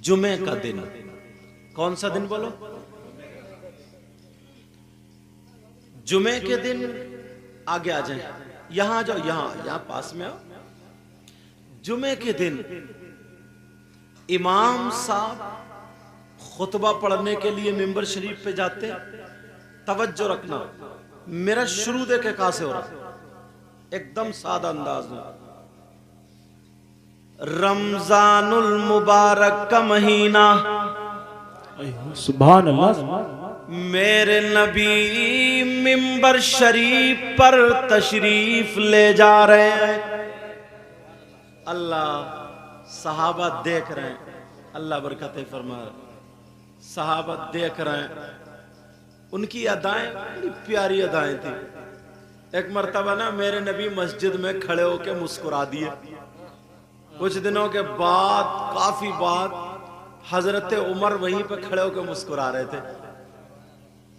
जुमे का दिन। कौन सा दिन बोलो? जुमे के दिन आगे आ जाए, यहां आ जाओ, यहां पास में आओ। जुमे के दिन इमाम साहब खुतबा पढ़ने के लिए मिंबर शरीफ पे जाते। तवज्जो रखना, मेरा शुरू देखे कहां से हो रहा, एकदम सादा अंदाज में। रमजानुल मुबारक का महीना, सुभान अल्लाह, मेरे नबी मिंबर शरीफ पर तशरीफ ले जा रहे हैं। अल्लाह, सहाबा देख रहे हैं, अल्लाह बरकतें फरमा रहे। सहाबा देख रहे हैं, उनकी अदाएं बड़ी प्यारी अदाएं थी। एक मर्तबा ना मेरे नबी मस्जिद में खड़े होकर मुस्कुरा दिए। कुछ दिनों के बाद, काफी बाद, हजरत उमर वहीं पे खड़े होकर मुस्कुरा रहे थे।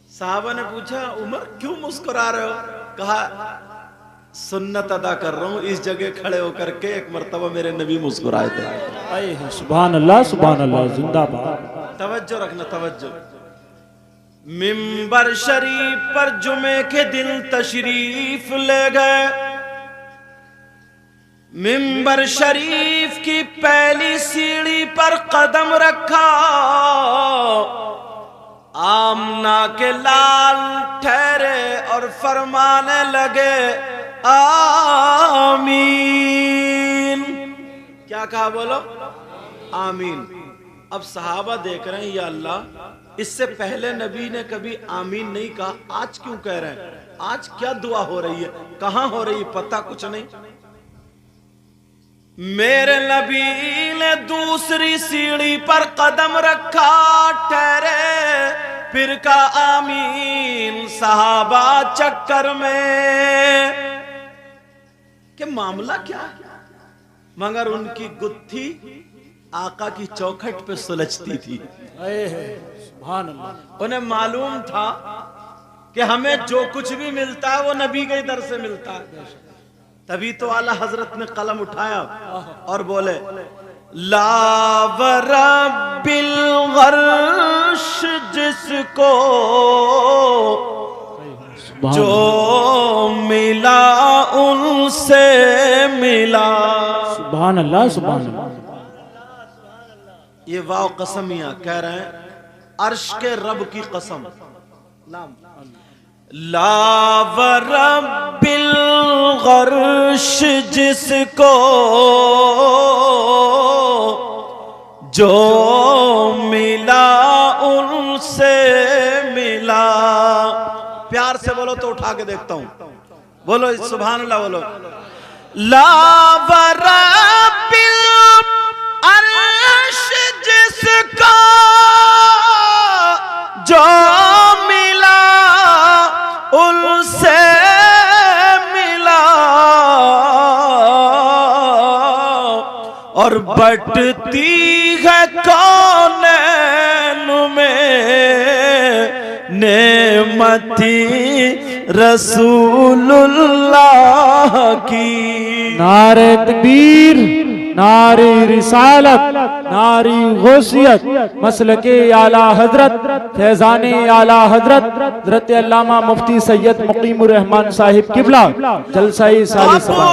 साहबा ने पूछा, उमर क्यों मुस्कुरा रहे हो? कहा, सुन्नत अदा कर रहा हूं, इस जगह खड़े होकर के एक मर्तबा मेरे नबी मुस्कुराए थे। सुभान अल्लाह, जिंदाबाद। तवज्जो रखना, तवज्जो। मिंबर शरीफ पर जुमे के दिन तशरीफ ले गए। मिंबर शरीफ की पहली सीढ़ी पर कदम रखा। आमना के लाल ठहरे और फरमाने लगे, आमीन। क्या कहा बोलो? आमीन। अब सहाबा देख रहे हैं, या अल्लाह, इससे पहले नबी ने कभी आमीन नहीं कहा, आज क्यों कह रहे हैं? आज क्या दुआ हो रही है, कहां हो रही है, पता कुछ नहीं। मेरे नबी ने दूसरी सीढ़ी पर कदम रखा, ठहरे, फिर का आमीन। सहाबा चक्कर में कि मामला क्या है, मगर उनकी गुत्थी आका की चौखट पे सुलझती थी। सुभान अल्लाह। उन्हें मालूम था कि हमें जो कुछ भी मिलता है वो नबी के दर से मिलता है। तभी तो आला हजरत ने कलम उठाया और बोले, ला वरब्बिल अर्श जिसको जो मिला उनसे मिला। सुभान अल्लाह, सुभान अल्लाह। ये वाव कसमिया कह रहे हैं, अर्श के रब की कसम। ला वरब्बिल अर्श जिसको जो मिला उनसे मिला। प्यार से बोलो तो उठा के देखता हूं, बोलो सुभान अल्लाह, बोलो। ला वरब्बिल अर्श जिसको जो मिला उनसे मिला, और बटती है कौनैन में नेमती रसूलुल्लाह की। नारे तकबीर, नारी रिसालत, नारी गौसियत, मसलके आला हजरत, फैजाने आला हजरत, हजरत अल्लामा मुफ्ती सैयद मुकीमुर रहमान साहिब किबला जलसाई साली सभा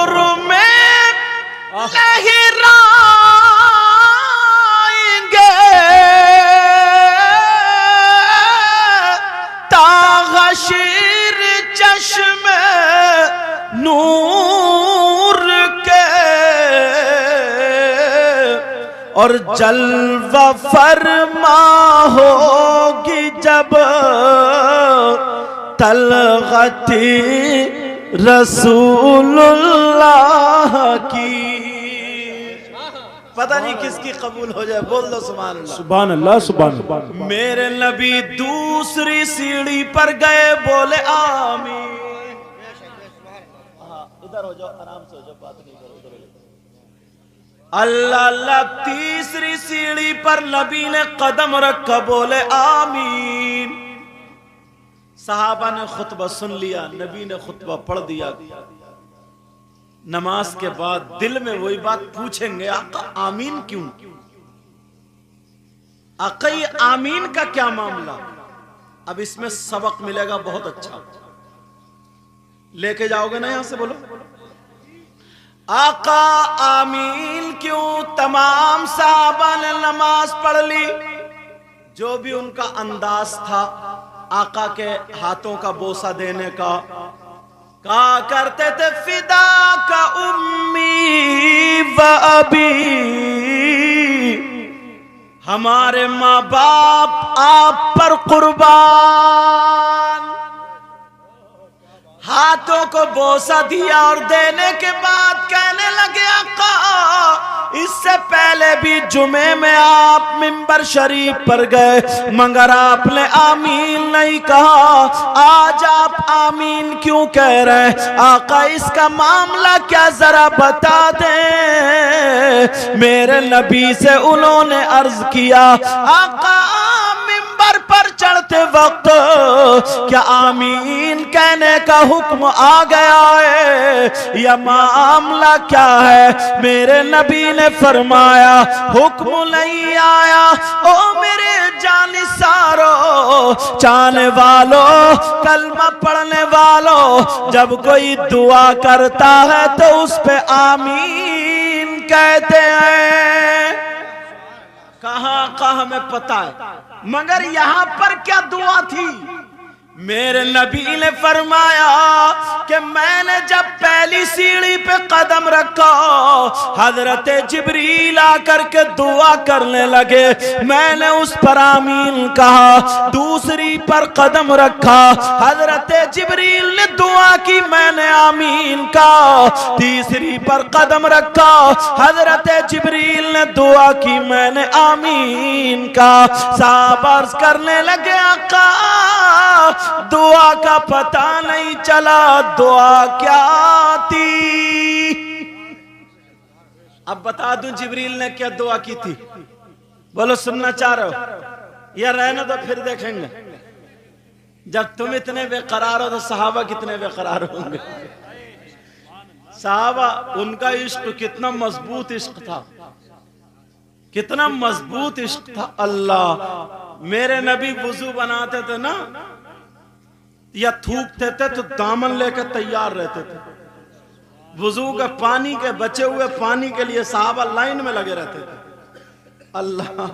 तागशीर चश्मे नूर के, और जलवा फरमा होगी जब तलगती रसूलुल्लाह की। पता नहीं किसकी कबूल हो जाए, बोल दो सुभान अल्लाह, सुभान अल्लाह, सुभान अल्लाह। मेरे नबी दूसरी सीढ़ी पर गए, बोले आमीन। इधर हो जाओ, आराम से हो जाओ, बात नहीं करो, इधर हो जाओ। अल्लाह अल्लाह। तीसरी सीढ़ी पर नबी ने कदम रखा, बोले आमीन। सहाबा ने खुतबा सुन लिया, नबी ने खुतबा पढ़ दिया। नमाज के बाद दिल में वही बात पूछेंगे, आका आमीन क्यों? अकई आमीन का क्या मामला? अब इसमें सबक मिलेगा बहुत अच्छा, लेके जाओगे ना यहां से? बोलो आका आमीन क्यों? तमाम साहबा ने नमाज पढ़ ली। जो भी उनका अंदाज था आका के हाथों का बोसा देने का, कहा करते थे फिदा का उम्मी व अबी, हमारे माँ बाप आप पर कुर्बान। हाथों को बोसा दिया और देने के बाद कहने लगे आका, इससे पहले भी जुमे में आप मिंबर शरीफ पर गए मगर आपने आमीन नहीं कहा, आज आप आमीन क्यों कह रहे हैं? आका इसका मामला क्या जरा बता दें। मेरे नबी से उन्होंने अर्ज किया, आका मिंबर पर चढ़ते वक्त क्या आमीन कहने का हुक्म आ गया है या मामला क्या है? मेरे नबी ने फरमाया हुक्म नहीं आया। ओ मेरे जानिसारो, चाहने वालों, कलमा पढ़ने वालों, जब कोई दुआ करता है तो उस पे आमीन कहते हैं। कहां कहां हमें पता है, मगर यहां पर क्या दुआ थी? मेरे नबी ने फरमाया कि मैंने जब पहली सीढ़ी पे कदम रखा, हजरत जिब्रील आकर के दुआ करने लगे, मैंने उस पर आमीन कहा। दूसरी पर कदम रखा, हजरत जिब्रील ने दुआ की, मैंने आमीन कहा। तीसरी पर कदम रखा, हजरत जिब्रील ने दुआ की, मैंने आमीन कहा। साहबा अर्ज करने लगे आका दुआ का पता नहीं चला, दुआ क्या थी? अब बता दूं जिब्रील ने क्या दुआ की थी? बोलो सुनना चाह रहे हो या रहना तो फिर देखेंगे। जब तुम इतने बेकरार हो तो सहाबा कितने बेकरार होंगे। सहाबा उनका इश्क कितना मजबूत इश्क था, कितना मजबूत इश्क था। अल्लाह, मेरे नबी वुजू बनाते थे ना या थूकते थे तो दामन लेकर तैयार रहते थे। वुजू के पानी के बचे हुए पानी के लिए साहबा लाइन में लगे रहते थे। अल्लाह,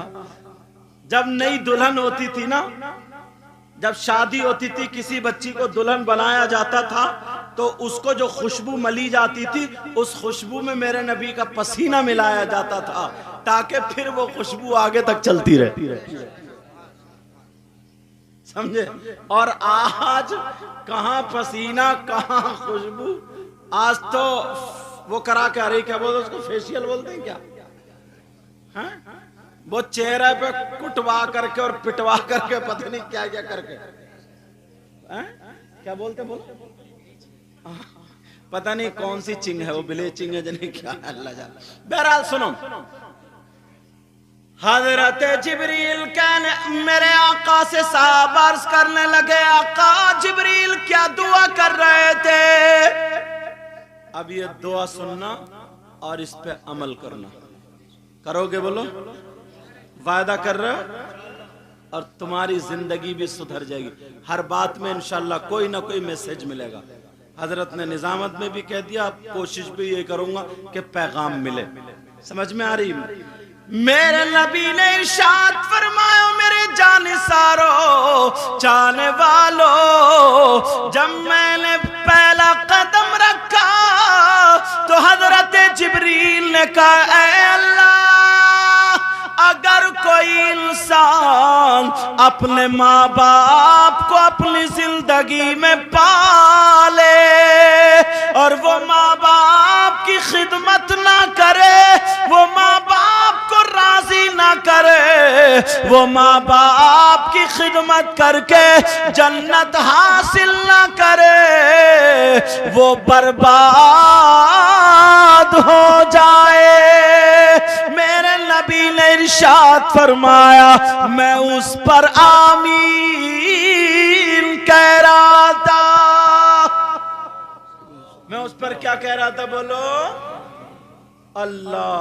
जब नई दुल्हन होती थी ना, जब शादी होती थी, किसी बच्ची को दुल्हन बनाया जाता था तो उसको जो खुशबू मली जाती थी, उस खुशबू में मेरे नबी का पसीना मिलाया जाता था ताकि फिर वो खुशबू आगे तक चलती रहे। समझे? और आज कहां पसीना कहां खुशबू। आज तो वो करा के, अरे क्या बोलते उसको, फेशियल बोलते हैं क्या? हाँ? वो चेहरे पे कुटवा करके और पिटवा करके पता नहीं क्या क्या करके, हाँ? क्या बोलते बोलो, पता नहीं कौन सी चिंग है वो, ब्लीचिंग है जने क्या, अल्लाह जाने। बहरहाल सुनो, हजरत जिब्रील कहने, मेरे आका से साहब अर्ज करने लगे, आका जिब्रील क्या दुआ कर रहे थे? अब ये दुआ सुनना और इस पे अमल करना। करोगे? बोलो वायदा कर रहे हो? और तुम्हारी जिंदगी भी सुधर जाएगी। हर बात में इंशाल्लाह कोई ना कोई मैसेज मिलेगा। हजरत ने निजामत में भी कह दिया, कोशिश भी ये करूंगा कि पैगाम मिले। समझ में आ रही? मेरे नबी ने इरशाद फरमाया, मेरे जानिसारो, चाहने वालों, जब मैंने पहला कदम रखा तो हजरत जिब्रील ने कहा, ऐ अल्लाह, अगर कोई इंसान अपने माँ बाप को अपनी जिंदगी में पाले और वो माँ बाप की खिदमत ना करे, वो माँ बाप को राजी ना करे, वो माँ बाप की खिदमत करके जन्नत हासिल ना करे, वो बर्बाद हो जाए। मेरे नबी ने इरशाद फरमाया, मैं उस पर आमीन कह रहा था। मैं उस पर क्या कह रहा था? बोलो अल्लाह।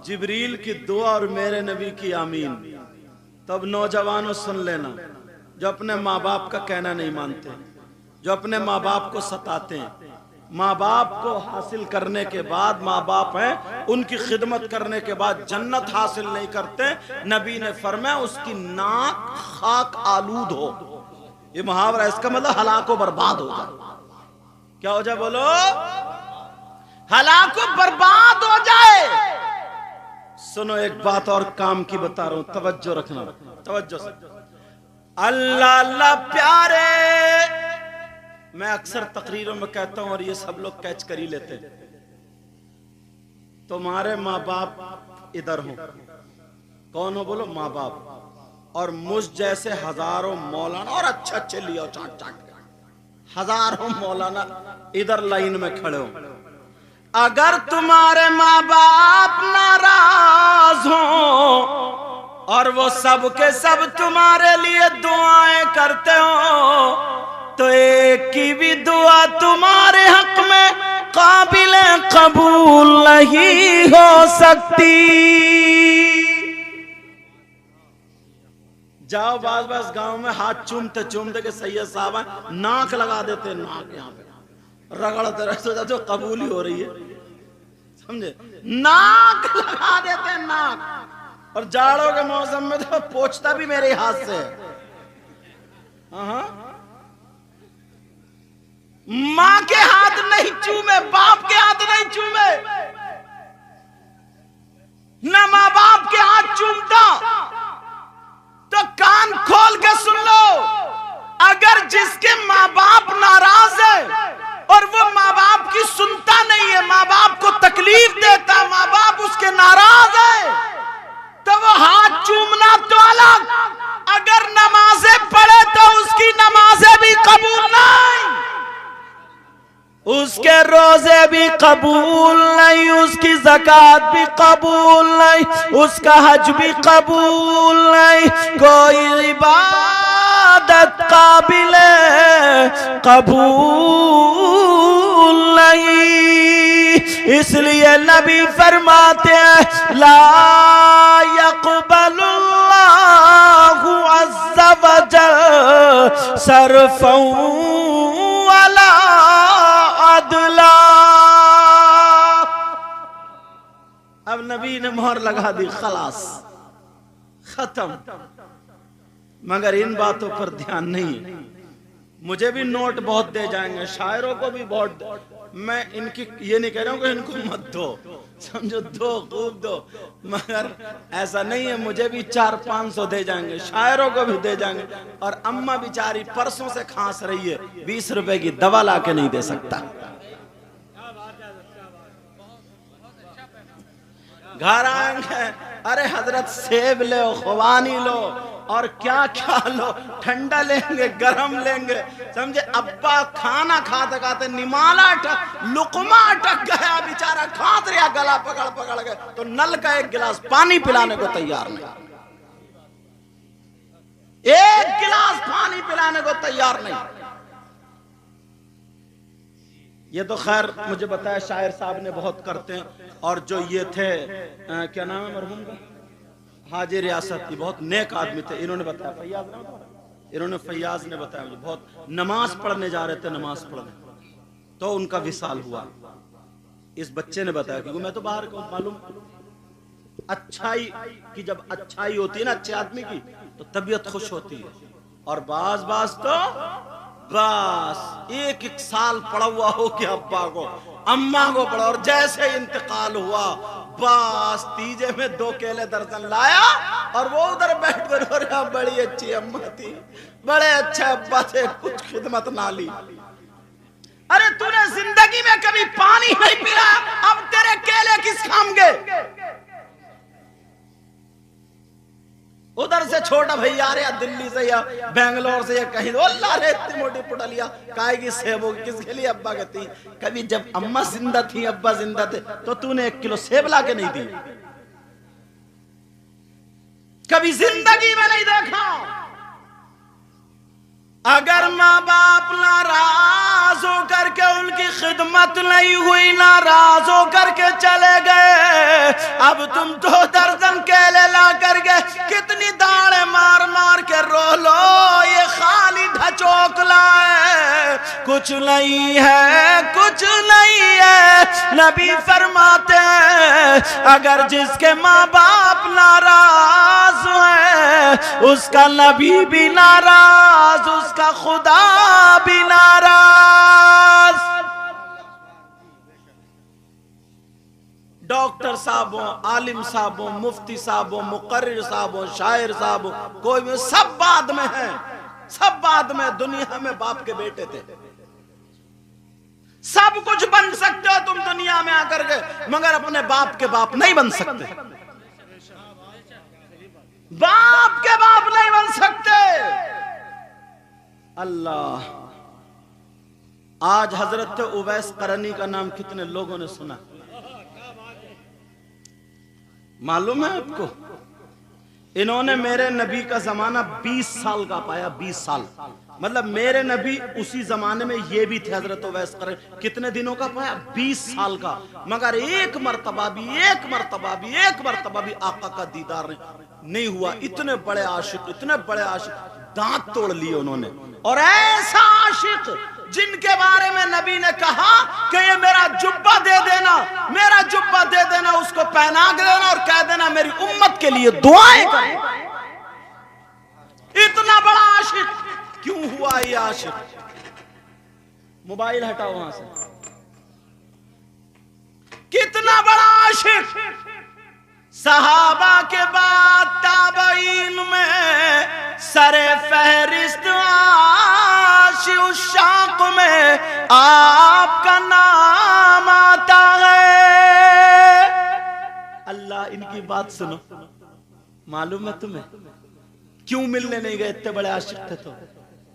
जिब्रील की दुआ और मेरे नबी की आमीन। तो अब नौजवानों सुन लेना, जो अपने माँ बाप का कहना नहीं मानते, जो अपने माँ बाप को सताते हैं, माँ बाप को हासिल करने के बाद, माँ बाप हैं उनकी खिदमत करने के बाद जन्नत हासिल नहीं करते, नबी ने फरमाया उसकी नाक खाक आलूद हो। ये मुहावरा, इसका मतलब हलाको बर्बाद हो जाए। क्या हो जाए बोलो? हलाको बर्बाद हो जाए। सुनो एक बात और काम की बता रहा हूं, तवज्जो रखना, तवज्जो से। अल्लाह अल्लाह प्यारे, मैं अक्सर तकरीरों में कहता हूं और ये सब लोग कैच कर ही लेते, तुम्हारे माँ बाप इधर हो, कौन हो बोलो? माँ बाप। और मुझ जैसे हजारों मौलाना, और अच्छे अच्छे लियो चाट चाट, हजारों मौलाना इधर लाइन में खड़े हो। अगर तुम्हारे माँ बाप नाराज हो और वो सब के सब तुम्हारे लिए दुआएं करते हो, तो एक की भी दुआ तुम्हारे हक में काबिल कबूल नहीं हो सकती। जाओ बास बास गांव में हाथ चूमते चूमते के सैयद साहब हैं, नाक लगा देते, नाक यहाँ पे रगड़ते रहते, जो कबूली हो रही है, समझे? नाक लगा देते, नाक। और जाड़ों के मौसम में तो पोंछता भी मेरे हाथ से। माँ के हाथ नहीं चूमे, बाप के हाथ नहीं चूमे, न माँ बाप के हाथ चूमता। तो कान खोल के सुन लो, अगर जिसके माँ बाप नाराज है और वो माँ बाप की सुनता नहीं है, माँ बाप को तकलीफ देता, माँ बाप उसके नाराज है, तो वो हाथ चूमना तो अलग, अगर नमाजें पढ़े तो उसकी नमाजें भी कबूल नहीं, उसके रोजे भी कबूल नहीं, उसकी ज़कात भी कबूल नहीं, उसका हज भी कबूल नहीं, कोई इबादत काबिल कबूल नहीं। इसलिए नबी फरमाते हैं, ला यक़बलुल्लाहु अज़्ज़ा वजल सरफ़न वला अदला। अब नबी ने मोहर लगा दी, खलास, खत्म। मगर इन बातों पर ध्यान नहीं। मुझे भी नोट बहुत दे जाएंगे, शायरों को भी बहुत। मैं इनकी ये नहीं कह रहा हूं कि इनको मत दो, समझो, दो, खूब दो, मगर ऐसा नहीं है। मुझे भी 400-500 दे जाएंगे, शायरों को भी दे जाएंगे। और अम्मा बेचारी परसों से खांस रही है, 20 रुपए की दवा ला के नहीं दे सकता। घर आएंगे, अरे हजरत सेब लो, खुबानी लो, और क्या क्या लो, ठंडा लेंगे, गरम लेंगे, समझे? अब्बा खाना खाते खाते निमाला अटक, लुकमा अटक गया, बेचारा खात रहा, गला पकड़ पकड़ के, तो नल का एक गिलास पानी पिलाने को तैयार नहीं, एक गिलास पानी पिलाने को तैयार नहीं। ये तो खैर मुझे बताया शायर साहब ने बहुत करते हैं। और जो ये थे क्या नाम है मरहूम का, हाजी रियासत, ये बहुत नेक आदमी थे। इन्होंने बताया, फैयाज इन्होंने फैयाज ने बताया मुझे, बहुत नमाज पढ़ने जा रहे थे, नमाज पढ़ने, तो उनका विसाल हुआ। इस बच्चे ने बताया, क्योंकि मैं तो बाहर को मालूम, अच्छाई की जब अच्छाई होती है ना अच्छे आदमी की, तो तबीयत खुश होती है। और बाज बाज तो बस एक साल पड़ा हुआ हो कि अब्बा को अम्मा को पड़ा, और जैसे इंतकाल हुआ बस तीजे में 2 केले दर्जन लाया, और वो उधर बैठ कर, बड़ी अच्छी अम्मा थी, बड़े अच्छे अब्बा थे, कुछ खिदमत ना ली। अरे तूने जिंदगी में कभी पानी नहीं पिया, अब तेरे केले किस काम के? उधर से छोटा भैया आ रहा, दिल्ली से या बेंगलोर से या कहीं, अल्लाह रे इतनी मोटी पुटलिया काय की सेब होगी, किसके लिए? अब्बा कहती, कभी जब अम्मा जिंदा थी, अब्बा जिंदा थे, तो तूने 1 किलो सेब ला के नहीं दी? कभी जिंदगी में नहीं देखा। अगर माँ बाप नाराज होकर के उनकी खिदमत नहीं हुई, नाराज होकर के चले गए, अब तुम 2 दर्जन केले ला करके कितनी दाढ़ें कुछ नहीं है, कुछ नहीं है। नबी फरमाते हैं अगर जिसके माँ बाप नाराज है उसका नबी भी नाराज, उसका खुदा भी नाराज। डॉक्टर साहब हो, आलिम साहब हो, मुफ्ती साहब हो, मुकर्रिर साहब हो, शायर साहब हो, कोई भी, सब बाद में है, सब बाद में। दुनिया में बाप के बेटे थे। सब कुछ बन सकते हो तुम दुनिया में आकर के, मगर अपने बाप के बाप नहीं बन सकते। बाप के बाप नहीं बन सकते। अल्लाह, आज हजरत उवैस करनी का नाम कितने लोगों ने सुना? मालूम है आपको, इन्होंने मेरे नबी का जमाना 20 साल का पाया। 20 साल मतलब मेरे नबी उसी जमाने में ये भी थे। हजरत उवैस करनी कितने दिनों का पाया? 20 साल का। मगर एक मर्तबा भी आका का दीदार नहीं हुआ। इतने बड़े आशिक, इतने बड़े आशिक, दांत तोड़ लिए उन्होंने। और ऐसा आशिक जिनके बारे में नबी ने कहा कि ये मेरा जुब्बा दे देना, मेरा जुब्बा दे देना, उसको पहना देना और कह देना मेरी उम्मत के लिए दुआएं करो। इतना बड़ा आशिक क्यों हुआ ये आशिक? मोबाइल हटाओ वहां से। कितना बड़ा आशिक! सहाबा के बाद ताबईन में सरे फहरिस्त उशाक में आपका नाम आता है। अल्लाह, इनकी बात सुनो। मालूम है तुम्हें क्यों मिलने नहीं गए? इतने बड़े आशिक थे तो।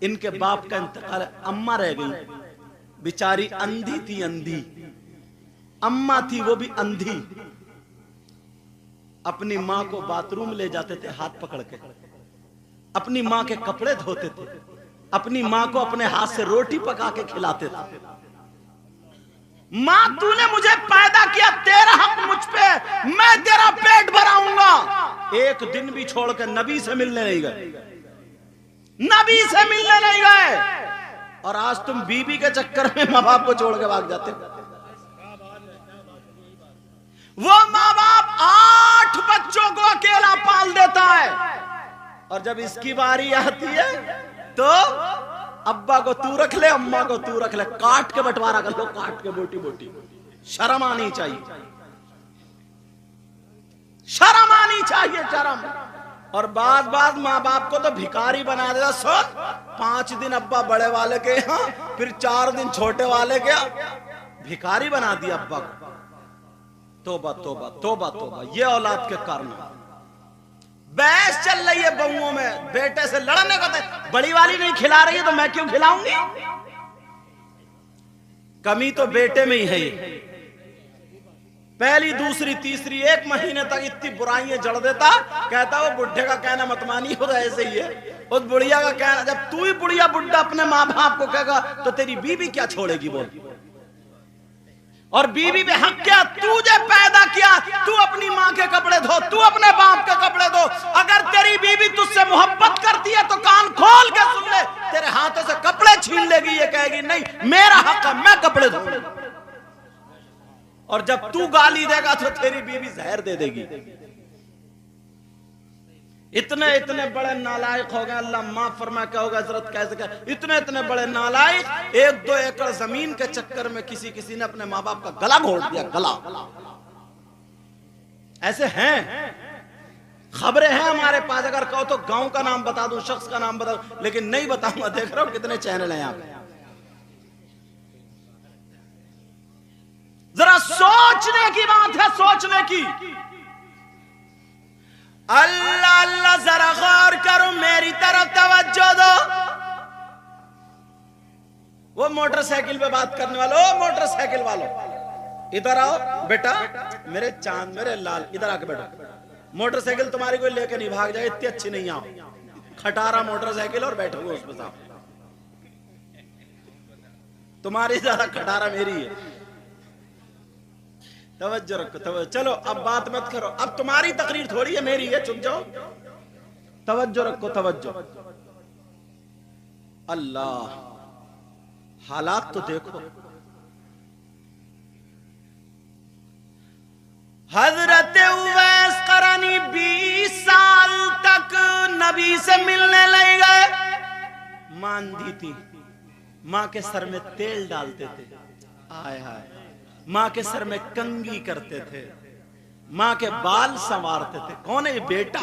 इनके बाप का इंतकाल, अम्मा रह गई बेचारी, अंधी थी, अंधी अम्मा थी, वो भी अंधी। अपनी माँ को बाथरूम ले जाते थे हाथ पकड़ के, अपनी माँ के कपड़े धोते थे, अपनी माँ को अपने हाथ से रोटी पका के खिलाते थे। माँ, तूने मुझे पैदा किया, तेरा हक मुझ पे, मैं तेरा पेट भराऊंगा। एक दिन भी छोड़ के नबी से मिलने नहीं गए, नबी से मिलने नहीं गए। और आज तुम बीबी के चक्कर में माँ बाप को छोड़ के भाग जाते हो। वो माँ बाप 8 बच्चों को अकेला पाल देता है, और जब इसकी बारी आती है तो अब्बा को तू रख ले, अम्मा को तू रख ले, काट के बंटवारा कर लो, काट के बोटी बोटी। शर्म आनी चाहिए, शर्म आनी चाहिए, शर्म। और बाद बाद माँ बाप को तो भिखारी बना देता। सुन, 5 दिन अब्बा बड़े वाले के यहाँ, फिर 4 दिन छोटे वाले के यहाँ, भिखारी बना दिया अब्बा को। तोबा तोबा तोबा तोबा, ये औलाद के कारण। बहस चल रही है बहुओं में, बेटे से लड़ने को। बड़ी वाली नहीं खिला रही है तो मैं क्यों खिलाऊंगी? कमी तो बेटे में ही है। पहली, दूसरी, तीसरी, 1 महीने तक इतनी बुराइयां जड़ देता। कहता वो बुढ़े का कहना मत मानी, हो ऐसे ही है। उस बुढ़िया का कहना, जब तू ही बुढ़िया बुढ़ा अपने माँ बाप को कहेगा तो तेरी बीवी क्या छोड़ेगी बोल? और बीवी पे हक क्या? तुझे पैदा किया, तू अपनी माँ के कपड़े धो, तू अपने बाप के कपड़े धो। अगर तेरी बीवी तुझसे मोहब्बत करती है तो कान खोल के सुन ले, तेरे हाथों से कपड़े छीन लेगी। ये कहेगी नहीं, मेरा हक है, मैं कपड़े धो। और जब तू गाली देगा तो तेरी बीवी जहर दे देगी। इतने इतने बड़े नालायक हो गए। अल्लाह माफ फरमा, क्या होगा हजरत, कैसे क्या, इतने इतने बड़े नालायक। 1-2 एकड़ जमीन के चक्कर में किसी ने अपने माँ बाप का गला घोट दिया, गला। ऐसे हैं, खबरें हैं हमारे पास। अगर कहो तो गांव का नाम बता दूं, शख्स का नाम बता दूं, लेकिन नहीं बताऊंगा। देख रहा हूं कितने चैनल हैं यहाँ पे। जरा सोचने की बात है, सोचने की। अल्लाह अल्लाह, जरा गौर करो, मेरी तरफ तवज्जो दो। वो मोटरसाइकिल पे बात करने वालों, मोटरसाइकिल वालों, इधर आओ बेटा, मेरे चांद, मेरे लाल, इधर आके बैठो। मोटरसाइकिल तुम्हारी कोई लेके नहीं भाग जाए, इतनी अच्छी नहीं। आओ, खटारा मोटरसाइकिल और बैठोगे उसमें साहब। तुम्हारी ज्यादा खटारा मेरी है। तवज्जो रखो, तवज्जो। चलो अब बात मत करो, अब तुम्हारी तकरीर थोड़ी है, मेरी है, चुप जाओ। तवज्जो रखो, तवज्जो। अल्लाह, हालात तो देखो। हजरत उवैस करनी 20 साल तक नबी से मिलने लग गए। मान दी थी, मां के सर में तेल डालते थे, हाय हाय, मां के सर में कंघी करते थे, मां के बाल संवारते थे। कौन है ये बेटा?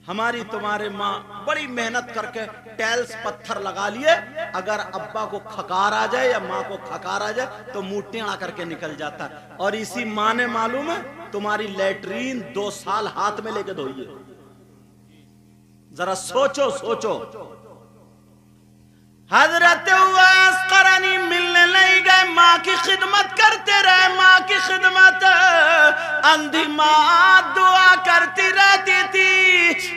हमारी तुम्हारे माँ बड़ी मेहनत करके टाइल्स पत्थर लगा लिए, अगर अब्बा को खकार आ जाए या माँ को खकार आ जाए तो मुंह टेढ़ा करके निकल जाता है। और इसी माँ ने मालूम है तुम्हारी लैट्रीन 2 साल हाथ में लेके धोइए। जरा सोचो सोचो। हजरत उवैस करनी मिलने नहीं गए, माँ की खिदमत करते रहे, माँ की खिदमत। अंधी माँ दुआ करती रहती थी।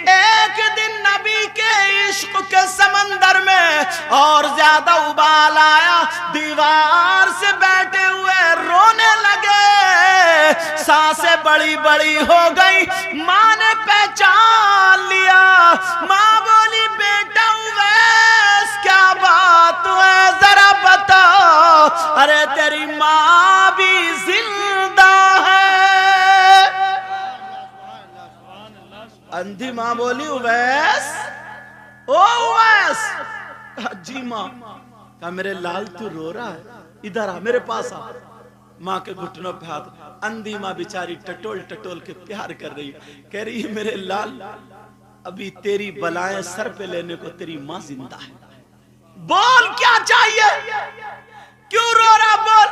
एक दिन नबी के इश्क के समंदर में और ज्यादा उबाल आया, दीवार से बैठे हुए रोने लगे, सांसें बड़ी बड़ी हो गई। माँ ने पहचान लिया, माँ बोली बेटा उवैस क्या बात है जरा बताओ। अरे तेरी माँ भी जिंदा है। अंधी माँ बोली उवैस, ओ उवैस। जी माँ। कहा मेरे लाल तू रो रहा है, इधर आ मेरे पास आ। माँ के घुटनों पे हाथ। अंधी माँ बेचारी टटोल टटोल के प्यार कर रही है, कह रही है मेरे लाल अभी तेरी बलाएं सर पे लेने को तेरी माँ जिंदा है। बोल क्या चाहिए, क्यों रो रहा, बोल।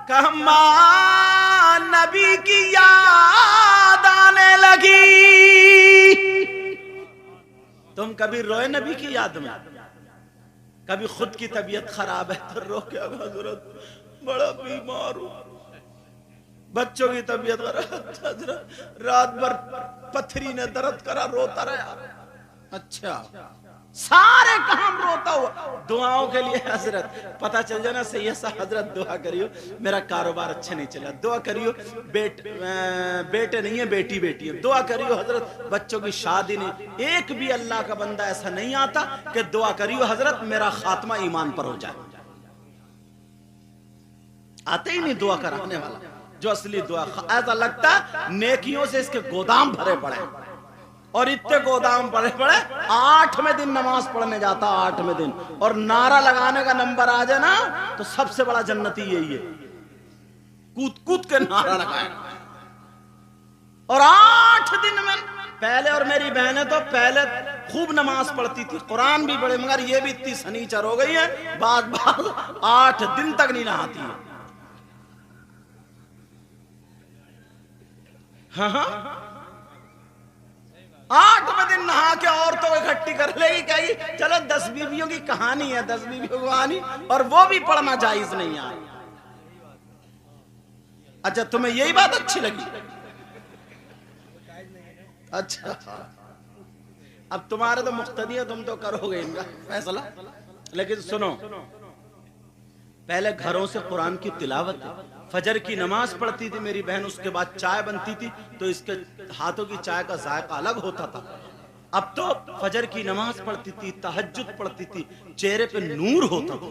कहा माँ नबी की याद आने लगी। तुम कभी रोए नबी की याद में? कभी खुद की तबीयत खराब है तो रो के हजरत बड़ा बीमार हूं, बच्चों की तबीयत खराब, रात भर पथरी ने दर्द करा, रोता रहा। अच्छा, सारे काम रोता हुआ। दुआओं के लिए हजरत पता चल जाना सही है, हजरत दुआ करियो मेरा कारोबार अच्छा नहीं चला, दुआ करियो बेटे नहीं है बेटी बेटी है, दुआ करियो हजरत बच्चों की शादी नहीं। एक भी अल्लाह का बंदा ऐसा नहीं आता कि दुआ करियो हजरत मेरा खात्मा ईमान पर हो जाए। आते ही नहीं दुआ कराने वाला जो असली दुआ। ऐसा लगता नेकियों से इसके गोदाम भरे पड़े, और इतने गोदाम पड़े पड़े 8वें दिन नमाज पढ़ने जाता, 8वें दिन, और नारा लगाने का नंबर आ जाए ना तो सबसे बड़ा जन्नती यही है, कूद कूद के नारा लगाएगा। और 8 दिन में पहले, और मेरी बहनें तो पहले खूब नमाज पढ़ती थी, कुरान भी पढ़े, मगर ये भी इतनी सनीचर हो गई है बात 8 दिन तक नहीं नहाती है। हाँ 8वें दिन नहा के औरतों को इकट्ठी कर लेगी, कहेगी चलो 10 बीवियों की कहानी है, 10 बीवियों की कहानी, और वो भी पढ़ना जायज नहीं है। अच्छा तुम्हें यही बात अच्छी लगी? अच्छा अब तुम्हारे तो मुख्तदी है, तुम तो करोगे इनका फैसला। लेकिन सुनो, पहले घरों से कुरान की तिलावत, फजर की नमाज पढ़ती थी मेरी बहन, उसके बाद चाय बनती थी तो इसके हाथों की चाय का जायका अलग होता था। अब तो फजर की नमाज पढ़ती थी, तहज्जुद पढ़ती थी, चेहरे पे नूर होता था,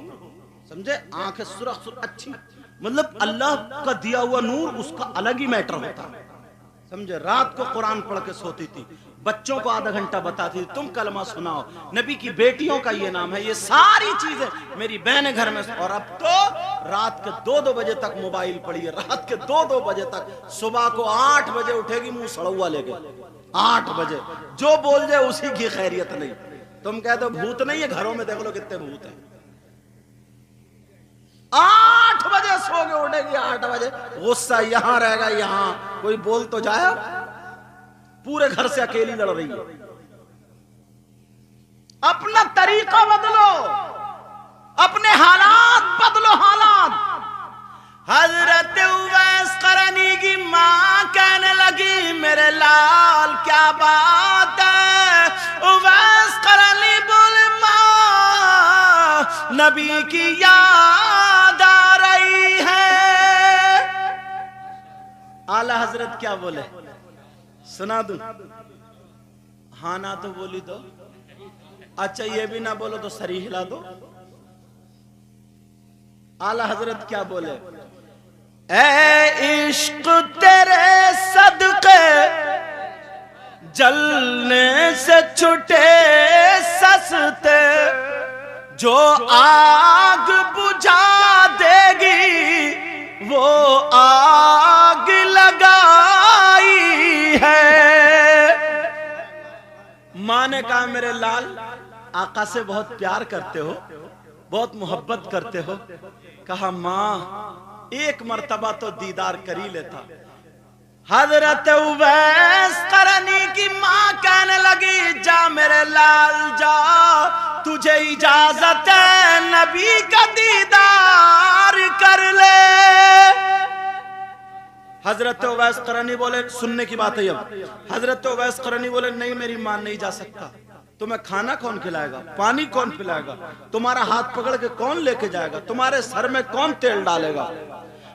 समझे, आंखें सुरख अच्छी, मतलब अल्लाह का दिया हुआ नूर, उसका अलग ही मैटर होता है, समझे। रात को कुरान पढ़ के सोती थी, बच्चों को आधा घंटा बताती थी तुम कलमा सुनाओ, नबी की बेटियों का ये नाम है, ये सारी चीजें मेरी बहन घर में। और अब तो रात के 2-2 बजे तक मोबाइल पड़ी है, रात के 2-2 बजे तक, सुबह को 8 बजे उठेगी मुंह सड़ुआ लेके, 8 बजे जो बोल जाए उसी की खैरियत नहीं। तुम कहते हो भूत नहीं है, घरों में देख लो कितने भूत है। 8 बजे सो के उठेगी, 8 बजे, गुस्सा यहाँ रहेगा, यहाँ कोई बोल तो जाए, पूरे घर से अकेली लड़ रही है। अपना तरीका बदलो, अपने हालात बदलो, हालात। हजरत उवैस करनी की मां कहने लगी मेरे लाल क्या बात है। उवैस करनी बोले मां नबी की याद आ रही है। आला हजरत क्या बोले सुना दूं? हाँ ना तो बोली दो, अच्छा ये भी ना बोलो तो सरी हिला दो। आला हजरत क्या बोले, ए इश्क तेरे सदके जलने से छुटे सस्ते, जो आग बुझा देगी वो आग लगाई है। माँ ने कहा मेरे लाल आका से बहुत प्यार करते हो, बहुत मोहब्बत करते हो। कहा माँ एक मर्तबा तो दीदार कर ही लेता। हजरत उवैस करनी की माँ कहने लगी जा मेरे लाल जा, तुझे इजाजत है नबी का दीदार कर ले। हजरत उवैस करनी बोले सुनने की बात है अब। हजरत उवैस करनी बोले नहीं मेरी मां नहीं जा सकता। तुम्हें खाना कौन खिलाएगा, पानी कौन पिलाएगा, तुम्हारा हाथ पकड़ के कौन लेके जाएगा, तुम्हारे सर में कौन तेल डालेगा।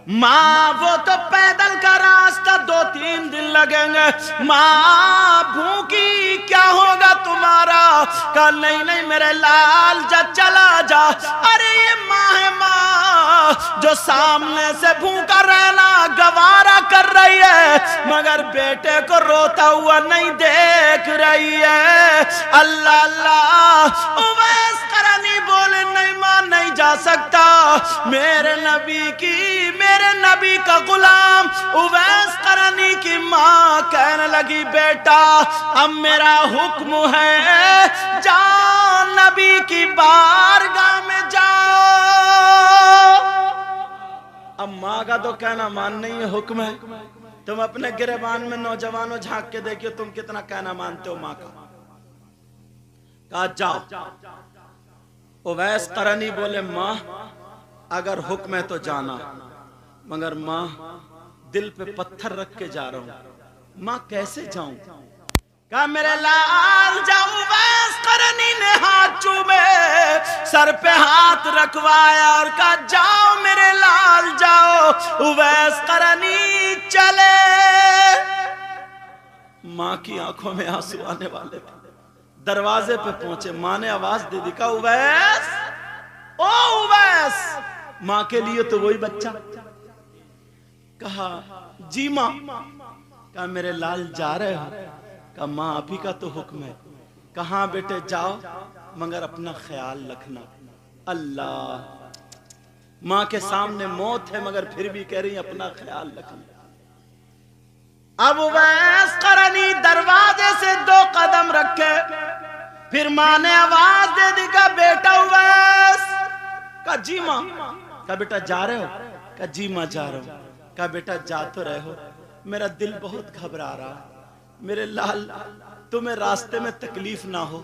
माँ वो तो पैदल का रास्ता 2-3 दिन लगेंगे, माँ भूखी क्या होगा तुम्हारा। कहा नहीं नहीं मेरे लाल जा चला जा। अरे ये माँ है माँ जो सामने से भूखा रहना गवारा कर रही है, मगर बेटे को रोता हुआ नहीं देख रही है। अल्लाह अल्लाह उवैस करनी बोले नहीं माँ नहीं जा सकता। मेरे नबी का गुलाम उवैस करनी की माँ कहने लगी बेटा अब मेरा हुक्म है जाओ नबी की बारगाह में जाओ। अब माँ का तो कहना मान नहीं है, हुक्म है। तुम अपने गिरेबान में नौजवानों झांक के देखियो तुम कितना कहना मानते हो माँ का। कहा जाओ। उवैस करनी बोले माँ अगर हुक्म है तो जाना, मगर माँ दिल पे पत्थर रख के जा रहा हूं, माँ कैसे जाऊं। कहा मेरे लाल जाओ। उवैस करनी ने हाथ चूमे सर पे हाथ रखवाया और कहा जाओ मेरे लाल जाओ। उवैस करनी चले। माँ की आंखों में आंसू आने वाले थे। दरवाजे पे पहुंचे, माँ ने आवाज दे दी कहा उवैस ओ उवैस। माँ के लिए तो वही बच्चा। कहा जी माँ। कहा मेरे लाल जा रहे हो। कहा माँ आप ही का तो हुक्म है। कहा बेटे जाओ मगर अपना ख्याल रखना। अल्लाह माँ के सामने मौत है मगर फिर भी कह रही अपना ख्याल रखना। अब उवैस करनी दरवाजे से 2 कदम रखे, फिर माँ ने आवाज दे दी का बेटा उवैस। कहा जी माँ। कहा बेटा जा रहे हो। कहा जी माँ जा रहा हूं। कहा बेटा जा तो रहे हो, मेरा दिल बहुत घबरा रहा। मेरे लाल तुम्हें रास्ते में तकलीफ ना हो,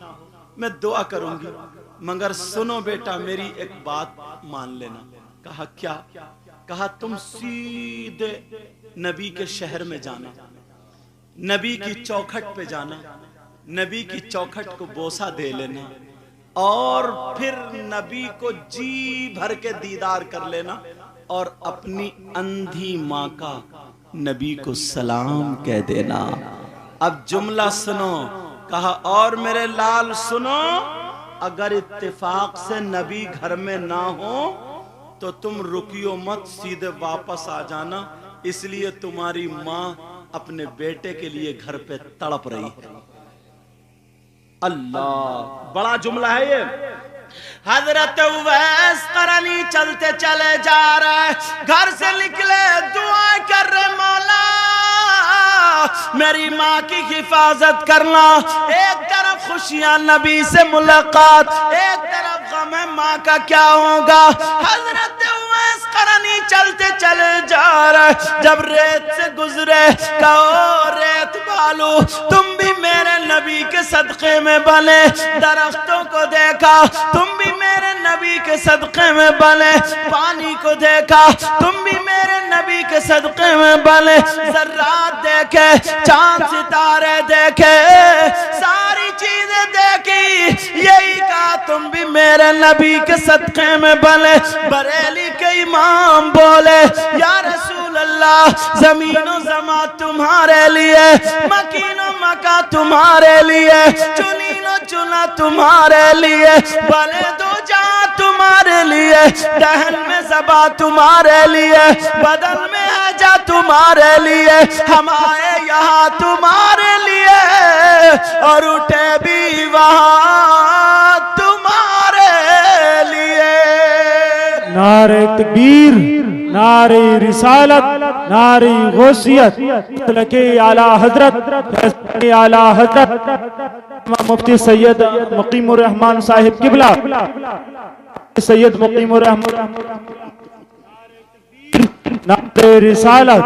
मैं दुआ करूंगी, मगर सुनो बेटा मेरी एक बात मान लेना। कहा क्या। कहा तुम सीधे नबी के शहर में जाना, नबी की चौखट पे जाना, नबी की चौखट को बोसा दे लेना और फिर नबी को जी भर के दीदार कर लेना और अपनी अंधी माँ का नबी को सलाम कह देना। अब जुमला सुनो। कहा और मेरे लाल सुनो, अगर इत्तेफाक से नबी घर में ना हो तो तुम रुकियो मत, सीधे वापस आ जाना, इसलिए तुम्हारी माँ अपने बेटे के लिए घर पे तड़प रही है। अल्लाह बड़ा जुमला है ये। हजरत उवैस करनी चलते चले जा रहे, घर से निकले दुआ कर रहे मौला मेरी माँ की हिफाजत करना। एक तरफ खुशियां नबी से मुलाकात, एक तरफ गम है माँ का क्या होगा। हजरत उवैस करनी चलते चले जा रहे, जब रेत से गुजरे कहो रेत बालू तुम भी मेरे नबी के सदके में बने। दरख्तों को देखा तुम भी मेरे नबी के सदके में बने। पानी को देखा तुम भी मेरे नबी के सदके में बने। जर्रात देखे, चांद सितारे देखे, सारी चीजें देखी, यही कहा तुम भी मेरे नबी के सदके में बने। बरेली के इमाम बोले या रसूल अल्लाह जमीनो जमा तुम्हारे लिए, मकीनो मका तुम्हारे लिए, चुनीनो चुना तुम्हारे लिए, बने दो जा तुम्हारे लिए, दहन में ज़बा तुम्हारे लिए, बदन में है जा तुम्हारे लिए, हम आए यहाँ तुम्हारे लिए और उठे भी वहाँ तुम्हारे लिए। नारे तकबीर, नारे रिसालत, नारे गौसियत, मसलके आला हजरत, आला हजरत मुफ्ती सैयद मुकीमुर रहमान साहिब किबला, सैयद मुकीमुर रहमान, नारे रिसालत।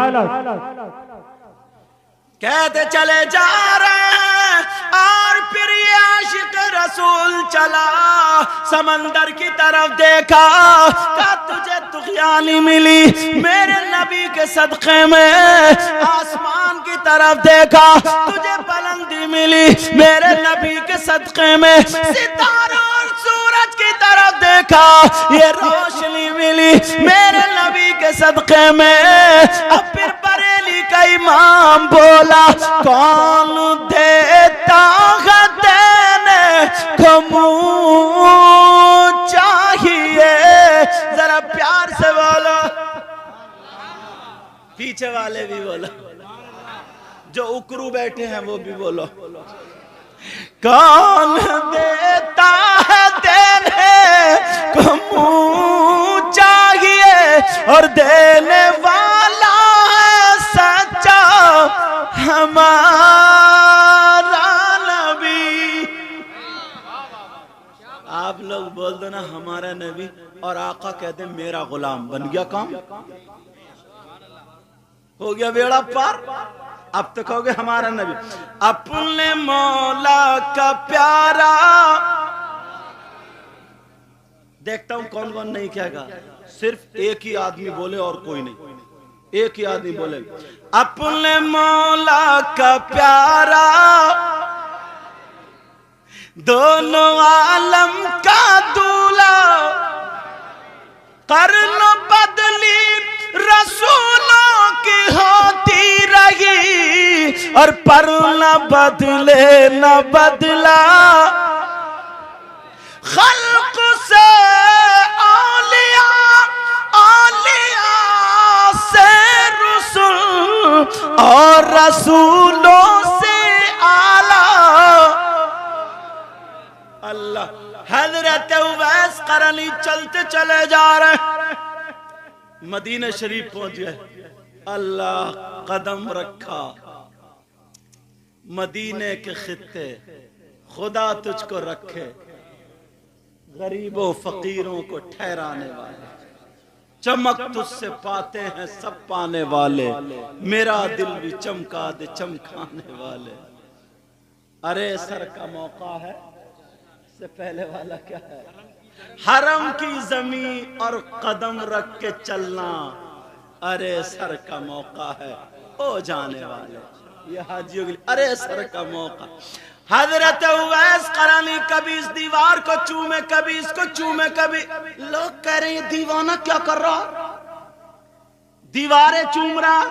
कहते चले जा रहे हैं और फिर ये आशिक रसूल चला, समंदर की तरफ देखा, का तुझे तुग़यानी मिली मेरे नबी के सदक़े में, आसमान की तरफ देखा, तुझे बुलंदी मिली मेरे नबी के सदक़े में, सितारों और सूरज की तरफ देखा, ये रोशनी मिली मेरे नबी के सदक़े में। अब फिर बरेली का इमाम बोला, कौन देता है देने को मुँह चाहिए, जरा प्यार से बोलो, पीछे वाले भी बोलो, जो उकरू बैठे हैं वो भी बोलो, कौन देता है देने को मुँह चाहिए और देने वाला है सच्चा हमारा नबी। आप लोग बोल दो ना हमारा नबी, और आका कहते मेरा गुलाम, बन गया काम, हो गया बेड़ा पार। अब तो कहोगे हमारा नबी, अपने मौला का प्यारा। देखता हूं कौन कौन नहीं कहेगा, सिर्फ एक ही आदमी बोले और कोई नहीं, एक ही आदमी बोले, अपने मौला का प्यारा, दोनों आलम का दूल्हा, कर्न बदली रसूलों की होती रही और पर न बदले न बदला, खल्क से औलिया, औलिया से रसूल और रसूलों से आला। अल्लाह, हजरत उवैस करनी चलते चले जा रहे, मदीना शरीफ पहुंच गए, अल्लाह कदम रखा, मदीने के खित्ते, खुदा तुझको रखे, गरीबों फकीरों को ठहराने वाले, चमक तुझसे पाते हैं सब पाने वाले, मेरा दिल भी चमका दे चमकाने वाले। अरे सर का मौका है, से पहले वाला क्या है, हरम की जमीन और कदम रख के चलना, अरे सर का मौका है ओ जाने वाले, ये हाजियों के लिए अरे सर का मौका। हजरत उवैस करानी कभी इस दीवार को चूमे, कभी इसको चूमे, कभी लोग कह रहे हैं दीवाना क्या कर रहा, दीवारें चूम रहा,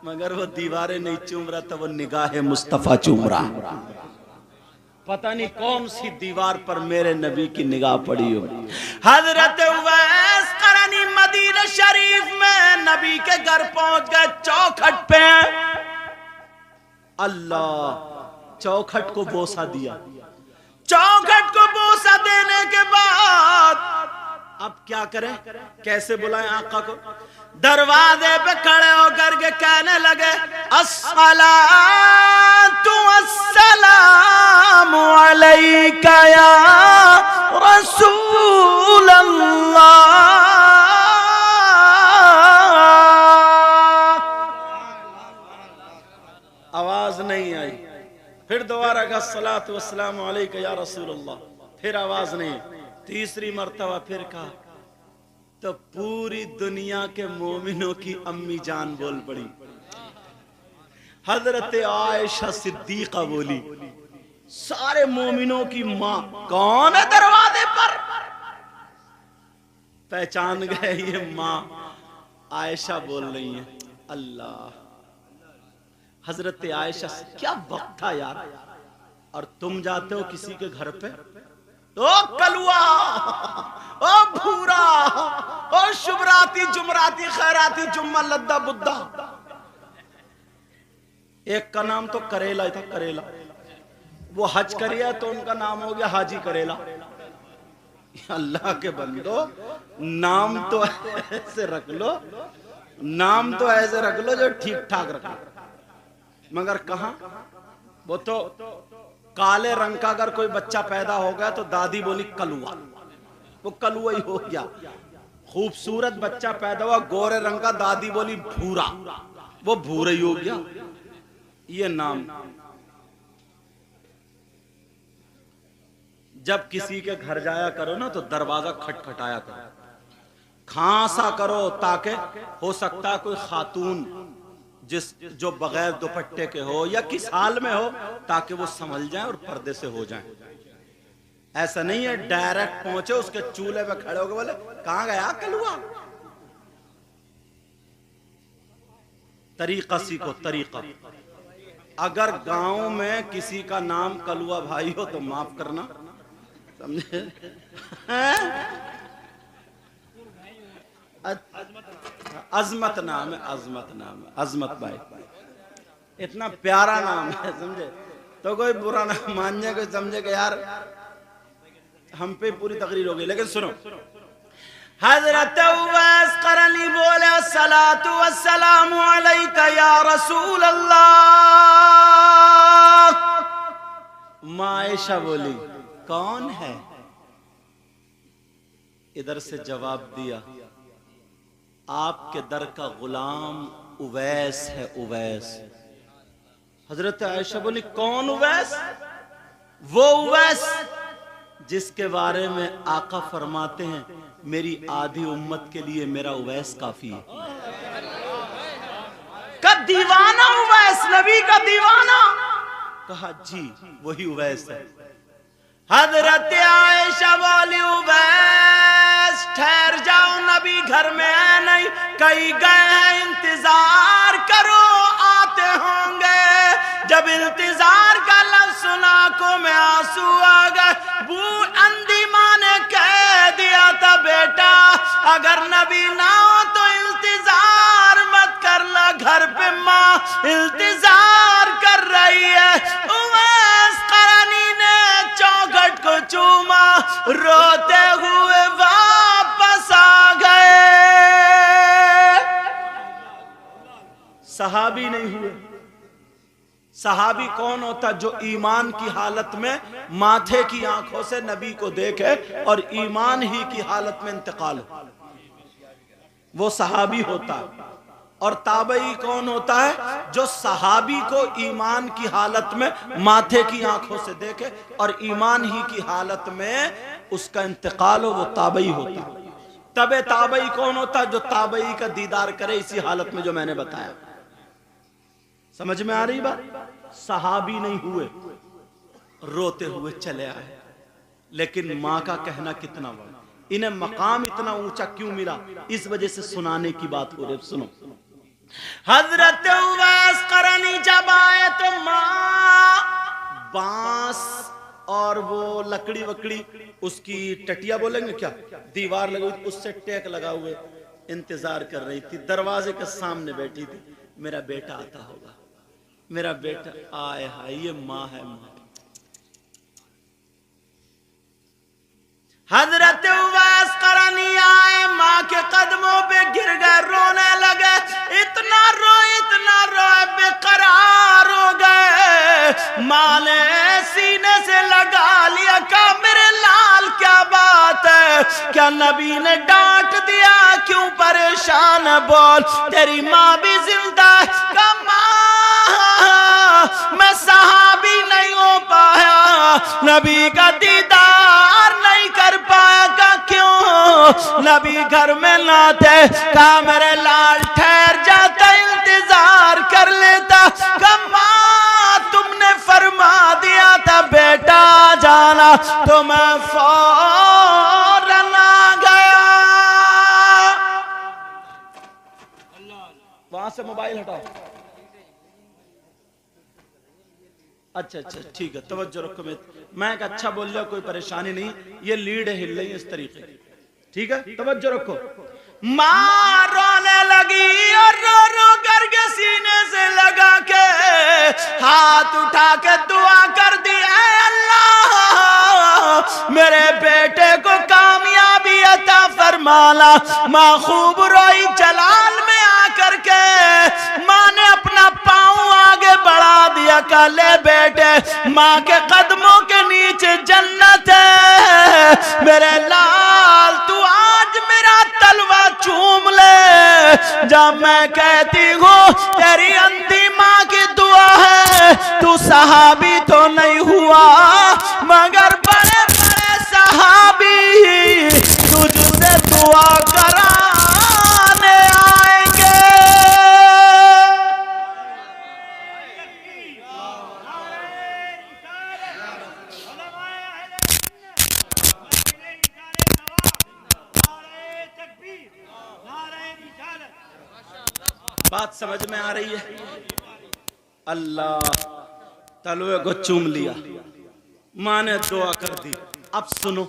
मगर वो दीवारें नहीं चूम रहा था, वो निगाहे मुस्तफा चूम रहा। पता नहीं कौन सी दीवार पर मेरे नबी की निगाह पड़ी हो। हजरत उवैस करानी मदीना शरीफ में नबी के घर पहुंच गए, चौखट पे अल्लाह चौखट को बोसा दिया, चौखट को बोसा देने के बाद अब क्या करें, कैसे बुलाएं आका को, दरवाजे पे खड़े होकर के कहने लगे, अस्सलातु वस्सलामु अलैका या रसूल अल्लाह। आवाज नहीं आई, फिर दोबारा कहा अस्सलातु वस्सलामु अलैका या रसूल अल्लाह, फिर आवाज नहीं, तीसरी मर्तबा फिर कहा, तो पूरी दुनिया के मोमिनों की अम्मी जान बोल पड़ी, हजरत आयशा सिद्दीका बोली, सारे मोमिनों की मां, कौन है दरवाजे पर, पहचान गए ये मां आयशा बोल रही है। अल्लाह, हजरत आयशा क्या वक्त था यार, और तुम जाते हो किसी के घर पे, ओ कलुआ, ओ भूरा, ओ शुभराती जुमराती खैराती जुम्मा लद्दा बुद्धा। एक का नाम तो करेला था, करेला। वो हज करिया तो उनका नाम हो गया हाजी करेला। अल्लाह के बंदो, नाम तो ऐसे रख लो, नाम तो ऐसे रख लो जो ठीक ठाक रख लो। मगर कहां, वो तो काले रंग का अगर कोई बच्चा पैदा हो गया तो दादी बोली कलुआ, वो कलुआ ही हो गया। खूबसूरत बच्चा पैदा हुआ गोरे रंग का, दादी बोली भूरा, वो भूरा ही हो गया। ये नाम। जब किसी के घर जाया करो ना तो दरवाजा खटखटाया करो, खांसा करो, ताकि हो सकता है कोई खातून जो बगैर दुपट्टे के हो या किस हाल में हो, ताकि वो समझ जाए और पर्दे से हो जाए। ऐसा नहीं है डायरेक्ट पहुंचे उसके चूल्हे पे खड़े होकर बोले कहां गया कलुआ। तरीका सीखो, तरीका। अगर गांव में किसी का नाम कलुआ भाई हो तो माफ करना, समझे? अजमत नाम है, अजमत नाम है, अजमत भाई, इतना प्यारा नाम है, समझे? तो कोई बुरा ना मान जाए, कोई समझे कि यार हम पे पूरी तकरीर हो गई। लेकिन सुनो, हजरत उवैस करनी बोले अस्सलातु वस्सलामु अलैका या रसूल अल्लाह। माँ आयशा बोली कौन है? इधर से जवाब दिया आपके दर का गुलाम उवैस है, उवैस। हजरत आयशा बोली कौन उवैस? वो उवैस जिसके बारे में आका फरमाते हैं मेरी आधी उम्मत के लिए मेरा उवैस काफी है। का दीवाना उवैस, नबी का दीवाना। कहा जी वही उवैस है। हजरत आयशा बोली उवैस ठहर जाओ, नबी घर में है नहीं, कहीं गए हैं, इंतजार करो, आते होंगे। जब इंतजार का लफ्ज़ सुना को में आंसू आ गए। बूढ़ अंधी माँ ने कह दिया था बेटा अगर नबी ना हो तो इंतजार मत करना, घर पे माँ इंतजार कर रही है। उवैस करनी ने चौखट को चूमा, रोते हुए वापस आ गए। सहाबी नहीं हुए। सहाबी कौन होता? जो ईमान की हालत में माथे की आंखों से नबी को देखे और ईमान ही की हालत में इंतकाल हो, वो सहाबी होता है। और ताबई कौन होता है? जो सहाबी को ईमान की हालत में माथे की आंखों से देखे और ईमान ही की हालत में उसका इंतकाल हो, वो ताबई होता है। तबे ताबई कौन होता है? जो ताबई का दीदार करे इसी हालत में जो मैंने बताया। समझ में आ रही बात? सहाबी नहीं हुए, रोते हुए चले आए। लेकिन मां का कहना कितना बड़ा, इन्हें मकाम इतना ऊंचा क्यों मिला? इस वजह से सुनाने की बात हो रही। सुनो, हजरत उवैस करनी जब आए तो मां बांस और वो लकड़ी वकड़ी, उसकी टटिया बोलेंगे क्या, दीवार लगी हुई, उससे टेक लगा हुए इंतजार कर रही थी। दरवाजे के सामने बैठी थी, मेरा बेटा आता होगा, मेरा बेटा आए। हाय ये माँ है, माँ। हजरत उवैस करनी आए, माँ के कदमों पे गिर गए, रोने लगे। इतना रोए बेकरार हो गए। माँ ने सीने से लगा लिया, कहा मेरे लाल क्या बात है? क्या नबी ने डांट दिया? क्यों परेशान है? बोल तेरी माँ भी जिंदा है। कहा माँ मैं सहाबी नहीं हो पाया, नबी का दीदार नहीं कर पाया। का क्यों? नबी घर में ना थे। कहा मेरे लाल ठहर जाता, इंतजार कर लेता। कहा तुमने फरमा दिया था बेटा जाना, तो मैं फौरन आ गया। वहां से मोबाइल हटाओ। अच्छा अच्छा ठीक है, तवज्जो रखो। मैं एक अच्छा बोल रहा, कोई परेशानी नहीं, ये लीड हिल रही है इस तरीके, ठीक है, तवज्जो रखो। माँ रोने लगी और रो रो करके सीने से लगा के हाथ उठा के दुआ कर दी, अल्लाह मेरे बेटे को कामयाबी अता फरमाना। माँ खूब रोई, जलाल में आकर के माँ ने अपना पाँव आगे बढ़ा दिया, का ले बेटे, माँ के कदमों के नीचे जन्नत है, मेरे लाल तू आज मेरा तलवा चूम ले। जब मैं कहती हूँ तेरी अंधी माँ की दुआ है, तू सहाबी तो नहीं हुआ मगर बड़े बड़े सहाबी तुझसे दुआ कराने आएंगे। बात समझ में आ रही है? अल्लाह तलवे को चूम लिया, मां ने दुआ कर दी। अब सुनो,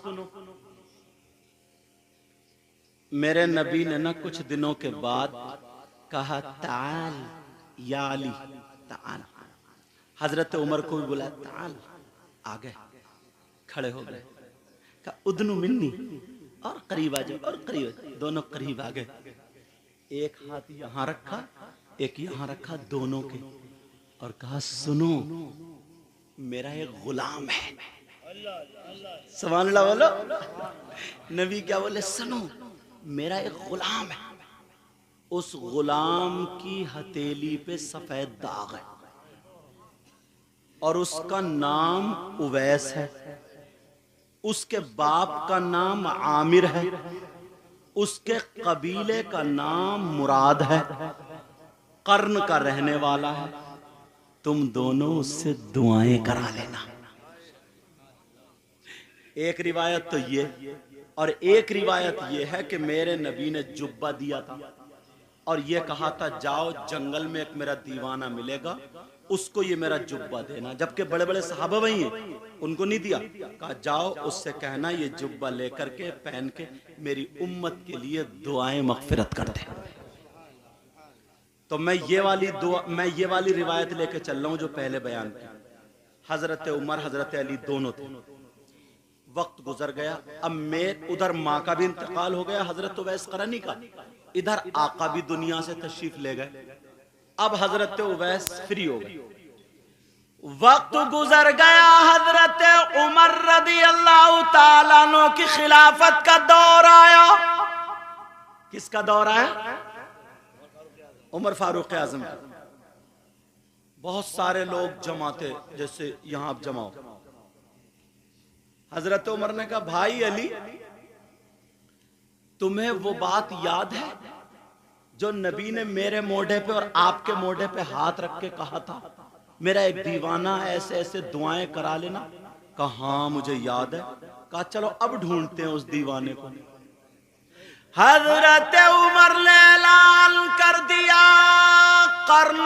मेरे नबी ने ना कुछ दिनों के बाद कहा ताल या अली ताल। हजरत उमर को भी बुलाया, ताल, आ गए, खड़े हो गए, कहा उदनु मिन्नी, और करीब आ जाओ, और करीब, दोनों करीब आ गए। एक हाथ यहां रखा, एक यहां रखा, दोनों के, और कहा सुनो मेरा एक गुलाम है। सुभान अल्लाह बोलो। नबी क्या बोले? सुनो मेरा एक गुलाम है, उस गुलाम की हथेली पे सफेद दाग है और उसका नाम उवैस है, उसके बाप का नाम आमिर है, उसके कबीले का नाम मुराद है, कर्न का रहने वाला है, तुम दोनों उससे दुआएं करा लेना। एक रिवायत तो ये, और एक रिवायत ये है कि मेरे नबी ने जुब्बा दिया था और ये कहा था जाओ जंगल में एक मेरा दीवाना मिलेगा, उसको ये मेरा जुब्बा देना। जबकि बड़े बड़े सहाबा वही हैं, उनको नहीं दिया। कहा जाओ उससे कहना ये जुब्बा लेकर के पहन के मेरी उम्मत के लिए दुआएं मगफिरत कर दे। तो मैं ये वाली रिवायत लेके चल रहा हूं जो पहले बयान की। हजरत उमर हजरत अली दोनों थे। वक्त गुजर गया, अब मैं उधर माँ का भी इंतकाल हो गया हजरत उवैस करनी का, इधर आका भी दुनिया से तशरीफ ले गए। अब हजरत उवैस फ्री हो गए। वक्त गुजर गया, हजरत उमर रदी अल्लाह ताला अन्हु की खिलाफत का दौर आया। किसका दौर आया? उमर फारूक आजम। बहुत सारे लोग जमा थे, जैसे यहां आप जमा हो। हजरत उमर ने कहा भाई अली, तुम्हें वो बात याद है जो नबी ने मेरे मोढ़े पे और आपके मोढ़े पे हाथ रख के कहा था मेरा एक दीवाना ऐसे ऐसे दुआएं करा लेना? कहा हाँ मुझे याद है। कहा चलो अब ढूंढते हैं उस दीवाने को। हजरत उमर ने ऐलान कर दिया, कर्न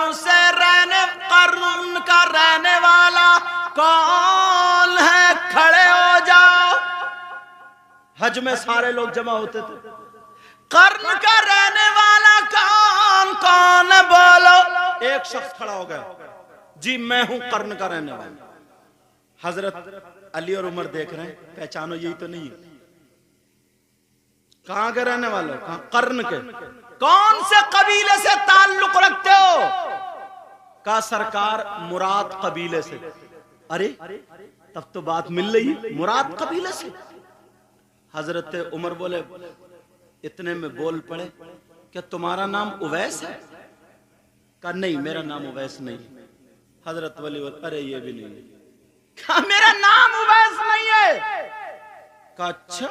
का रहने वाला कौन है? खड़े हो जाओ। हज में सारे लोग जमा होते थे। कर्न का रहने वाला कौन है बोलो? एक शख्स खड़ा हो गया, जी मैं हूं कर्न का रहने वाला। हजरत अली और उमर देख रहे हैं, पहचानो यही तो नहीं है। कहां के रहने वाले हो? कहां? कर्न के। कौन से कबीले से ताल्लुक रखते हो? का सरकार मुराद कबीले से। अरे तब तो बात मिल रही, मुराद कबीले से। हजरत उमर बोले, इतने में बोल पड़े, क्या तुम्हारा नाम उवैस है? कहा नहीं मेरा नाम उवैस नहीं। हजरत वली बोले, अरे ये भी नहीं। कहा मेरा नाम उवैस नहीं है। कहा अच्छा।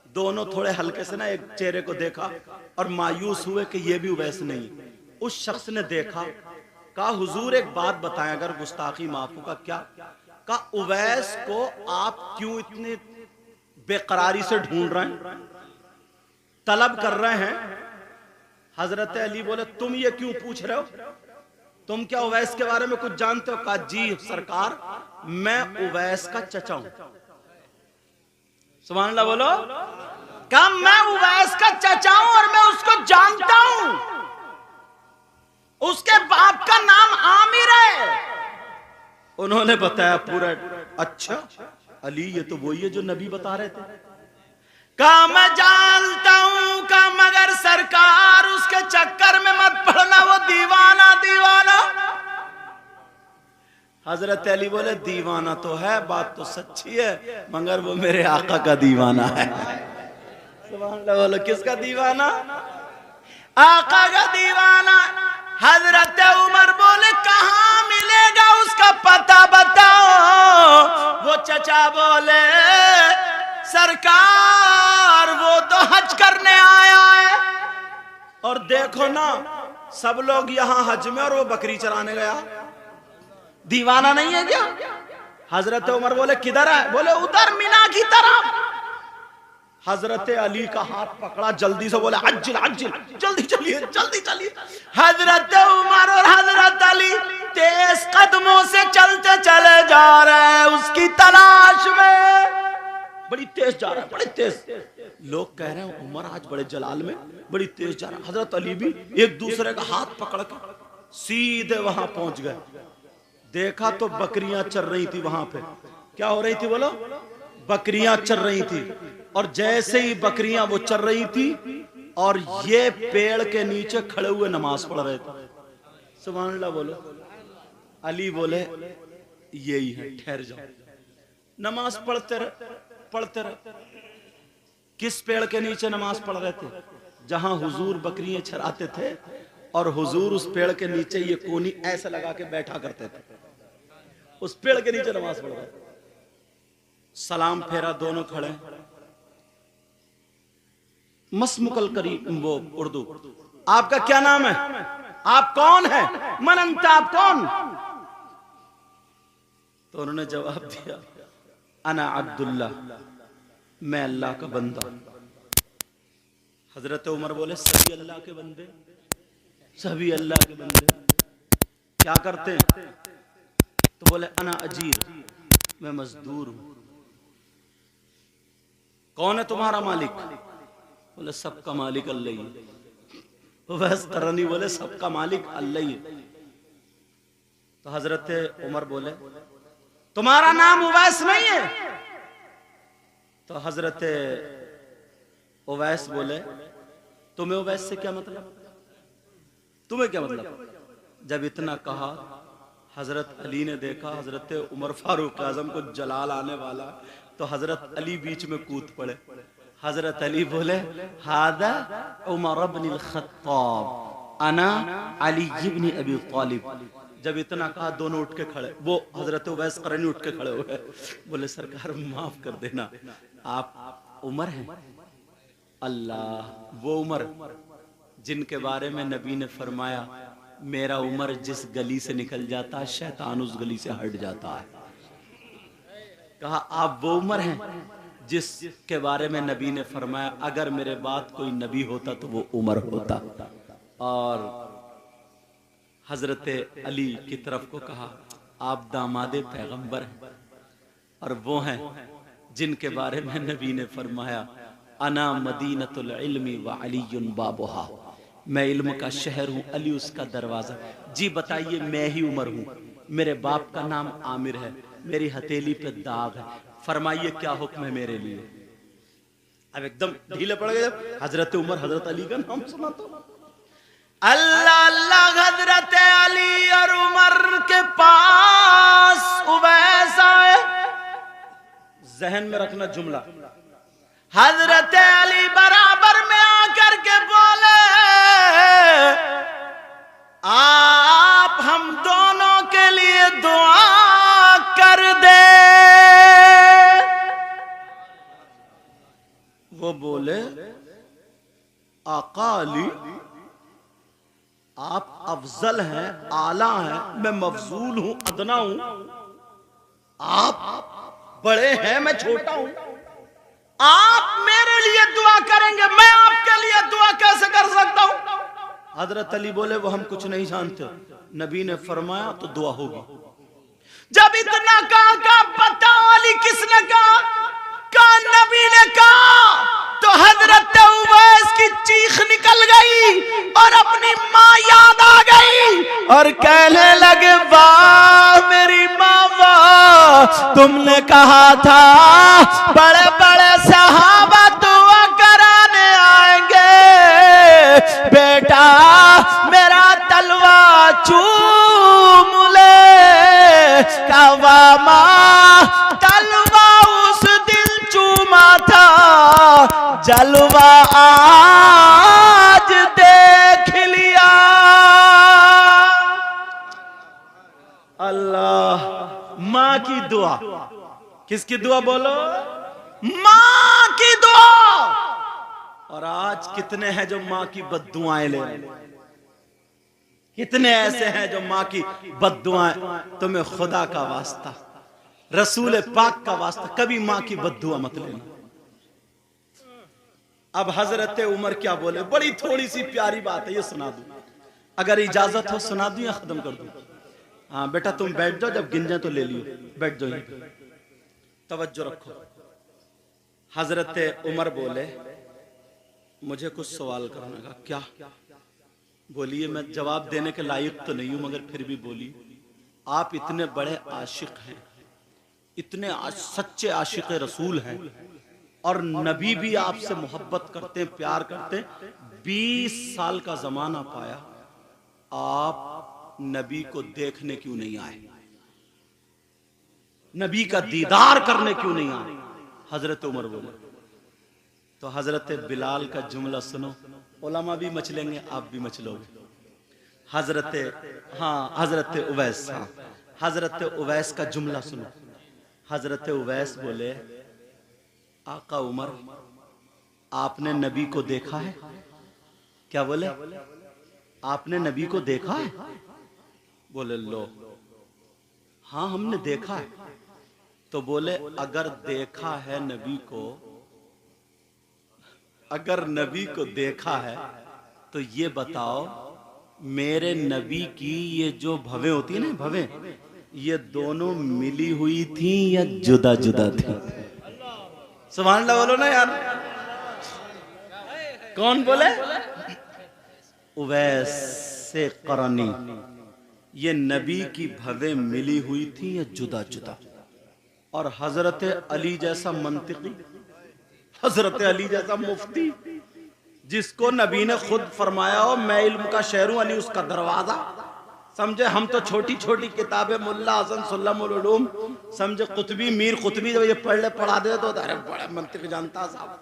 दोनों थोड़े हल्के से ना एक चेहरे को देखा और मायूस हुए कि ये भी उवैस नहीं। उस शख्स ने देखा, कहा हुजूर एक बात बताएं अगर गुस्ताखी माफ होगा। क्या? कहा उवैस को आप क्यों इतने बेकरारी से ढूंढ रहे हैं, तलब कर रहे हैं? हजरत अली बोले तुम ये क्यों पूछ रहे हो? तुम क्या उवैस के बारे में कुछ जानते हो? कहा जी सरकार, मैं उवैस का चचा हूं। सुभान अल्लाह बोलो। कहा मैं उवैस का चचा हूं और मैं उसको जानता हूं, उसके बाप का नाम आमिर है। उन्होंने बताया पूरा। अच्छा अली, ये तो वही है जो नबी बता रहे थे। कहा मैं जानता हूं, कहा मगर सरकार उसके चक्कर में मत पड़ना, वो दीवाना दीवाना। हजरत अली बोले दीवाना तो है, बात तो सच्ची है, मगर वो मेरे आका का दीवाना है। सुभान अल्लाह बोलो। किसका दीवाना? आका का दीवाना। हजरत उमर बोले कहां मिलेगा उसका पता बताओ। वो चचा बोले सरकार वो तो हज करने आया है, और देखो ना सब लोग यहां हज में और वो बकरी चराने गया। दीवाना नहीं है क्या? हजरत उमर बोले किधर है? बोले उधर मिना की तरफ। हजरत अली का हाथ पकड़ा, जल्दी से बोले अज्जिल अज्जिल, जल्दी चलिए जल्दी चलिए। हजरत उमर और हजरत अली तेज कदमों से चलते चले जा रहे हैं उसकी तलाश में। बड़ी तेज जा रहा है, बड़ी तेज। लोग कह रहे हैं उमर आज बड़े जलाल में, बड़ी तेज जा रहा है। हजरत अली भी एक दूसरे का हाथ पकड़ के सीधे वहां पहुंच गए। देखा तो बकरियां चर रही थी वहां पे। क्या हो रही थी बोलो? बकरियां चर रही थी। और जैसे ही बकरियां वो चर रही थी और ये पेड़ के नीचे खड़े हुए नमाज पढ़ रहे थे। सुभान अल्लाह बोलो। अली बोले यही है, ठहर जाओ। नमाज पढ़ते रहे। किस पेड़ के नीचे नमाज पढ़ रहे थे? जहां हुजूर बकरियां चराते थे, और हुजूर उस पेड़ के नीचे ये कोनी ऐसे लगा के बैठा करते थे। उस पेड़ के नीचे नमाज पढ़ रहे थे। सलाम फेरा, दोनों खड़े। मसमुकल करी वो उर्दू। आपका क्या नाम है? आप कौन है? मनंता, आप कौन? तो उन्होंने जवाब दिया अना अब्दुल्ला, मैं अल्लाह का बंदा। हजरत उमर बोले सभी अल्लाह के बंदे, सभी अल्लाह के बंदे क्या करते हैं? तो बोले अना अजीर, मैं मजदूर हूं। कौन है तुम्हारा मालिक? बोले सबका मालिक अल्लाह ही है। वैस करनी बोले सबका मालिक अल्लाह ही है। तो हजरत उमर बोले तुम्हारा नाम उवैस नहीं है? तो हजरत उवैस बोले तुम्हें उवैस से क्या मतलब? तुम्हें क्या मतलब? जब इतना कहा, हजरत अली ने देखा हजरत उमर फारूक आजम को जलाल आने वाला, तो हजरत अली बीच में कूद पड़े। हजरत अली बोले हादा उमर इब्न खत्ताब अना अली इब्न अबी तालिब। जब इतना कहा दोनों उठ के खड़े। वो हजरत उवैस करनी उठ के खड़े हुए। बोले सरकार माफ कर देना, आप उमर हैं? अल्लाह, वो उमर जिनके बारे में नबी ने फरमाया मेरा उमर जिस गली से निकल जाता है शैतान उस गली से हट जाता है। कहा आप वो उमर हैं जिसके बारे में नबी ने फरमाया अगर मेरे बाद कोई नबी होता तो वो उमर होता। और हजरत अली की तरफ को कहा आप दामादे पैगंबर हैं, और वो हैं जिनके बारे में नबी ने फरमाया अना मदीनतुल इल्मी व अलीयुन बाबुहा, मैं इल्म का शहर हूँ, अली उसका दरवाजा। जी बताइए, मैं ही उमर हूँ, मेरे बाप का नाम आमिर है, मेरी हथेली पे दाग है, फरमाइए क्या हुक्म है मेरे लिए। अब एकदम ढीले पड़ गए। हजरत उमर हजरत अली का नाम सुना तो अल्लाह अल्लाह। हजरत अली और उमर के पास उवैस आए। जहन में रखना जुमला, हजरत अली बराबर में आकर के बोले आप हम दोनों के लिए दुआ कर दे। वो बोले आका अली आप अफजल हैं, आला हैं, मैं मफजूल हूं, अदना हूं। आप बड़े हैं, मैं छोटा हूं। आप मेरे लिए दुआ करेंगे, मैं आपके लिए दुआ कैसे कर सकता हूं? हजरत अली बोले वो हम कुछ नहीं जानते, नबी ने फरमाया तो दुआ होगी। जब इतना कहा बताओ अली किसने कहा नबी ने कहा, तो हजरत उवैस की चीख निकल गई और अपनी माँ याद आ गई और कहने लगे वाह मेरी माँ वाह, तुमने कहा था बड़े बड़े सहाबा दुआ कराने आएंगे, बेटा मेरा तलवा चूम ले। कहा माँ तलवा उस दिल चूमा था, जलवा आज देख लिया। अल्लाह, माँ की दुआ, किसकी दुआ बोलो? माँ की दुआ। और आज कितने हैं जो माँ की बद्दुआएं ले रहे हैं? कितने ऐसे हैं जो माँ की बद्दुआएं? तुम्हें खुदा का वास्ता, रसूल पाक का वास्ता, कभी माँ की बद्दुआ मत लेना। अब हजरत उमर क्या बोले, बड़ी थोड़ी सी प्यारी बात है, ये सुना दूं, अगर इजाजत हो सुना दूं या खत्म कर दूं? हाँ बेटा तुम बैठ जाओ, जब गिन जाए तो ले लियो, बैठ जाओ, तवज्जो रखो। हजरत उमर बोले मुझे कुछ सवाल करने का। क्या? बोलिए। मैं जवाब देने के लायक तो नहीं हूं, मगर फिर भी बोलिए। आप इतने बड़े आशिक हैं, इतने सच्चे आशिक रसूल हैं, और नबी भी आपसे मोहब्बत करते हैं, प्यार करते हैं। 20 साल का जमाना पाया, आप नबी को देखने क्यों नहीं आए? नबी का दीदार करने क्यों नहीं आए? हजरत उमर बोले। तो हजरत बिलाल का जुमला सुनो, उलमा भी मचलेंगे, आप भी मचलोगे। हजरत उवैस, हजरत उवैस का जुमला सुनो। हजरत उवैस बोले आका उमर आपने नबी को देखा है? क्या बोले? आपने नबी को देखा है? बोले लो हाँ हमने देखा है। तो बोले अगर देखा है नबी को, अगर नबी को देखा है तो ये बताओ मेरे नबी की ये जो भवें होती है ना, भवें, ये दोनों मिली हुई थी या जुदा जुदा थी? सुभान अल्लाह बोलो ना यार। कौन बोले? उवैस से करनी। ये नबी की भवें मिली हुई थी या जुदा जुदा? और हजरत अली जैसा मंतिकी, हजरत अली जैसा मुफ्ती, जिसको नबी ने खुद फरमाया हो मैं इल्म का शहर हूं, अली उसका दरवाजा। समझे? हम तो छोटी छोटी किताबें मुल्ला हसन सुल्लमुल उलूम समझे, कुतुबी मीर कुतुबी जब ये पढ़ ले पढ़ा दे तो अरे बड़ा मंतिक जानता साहब,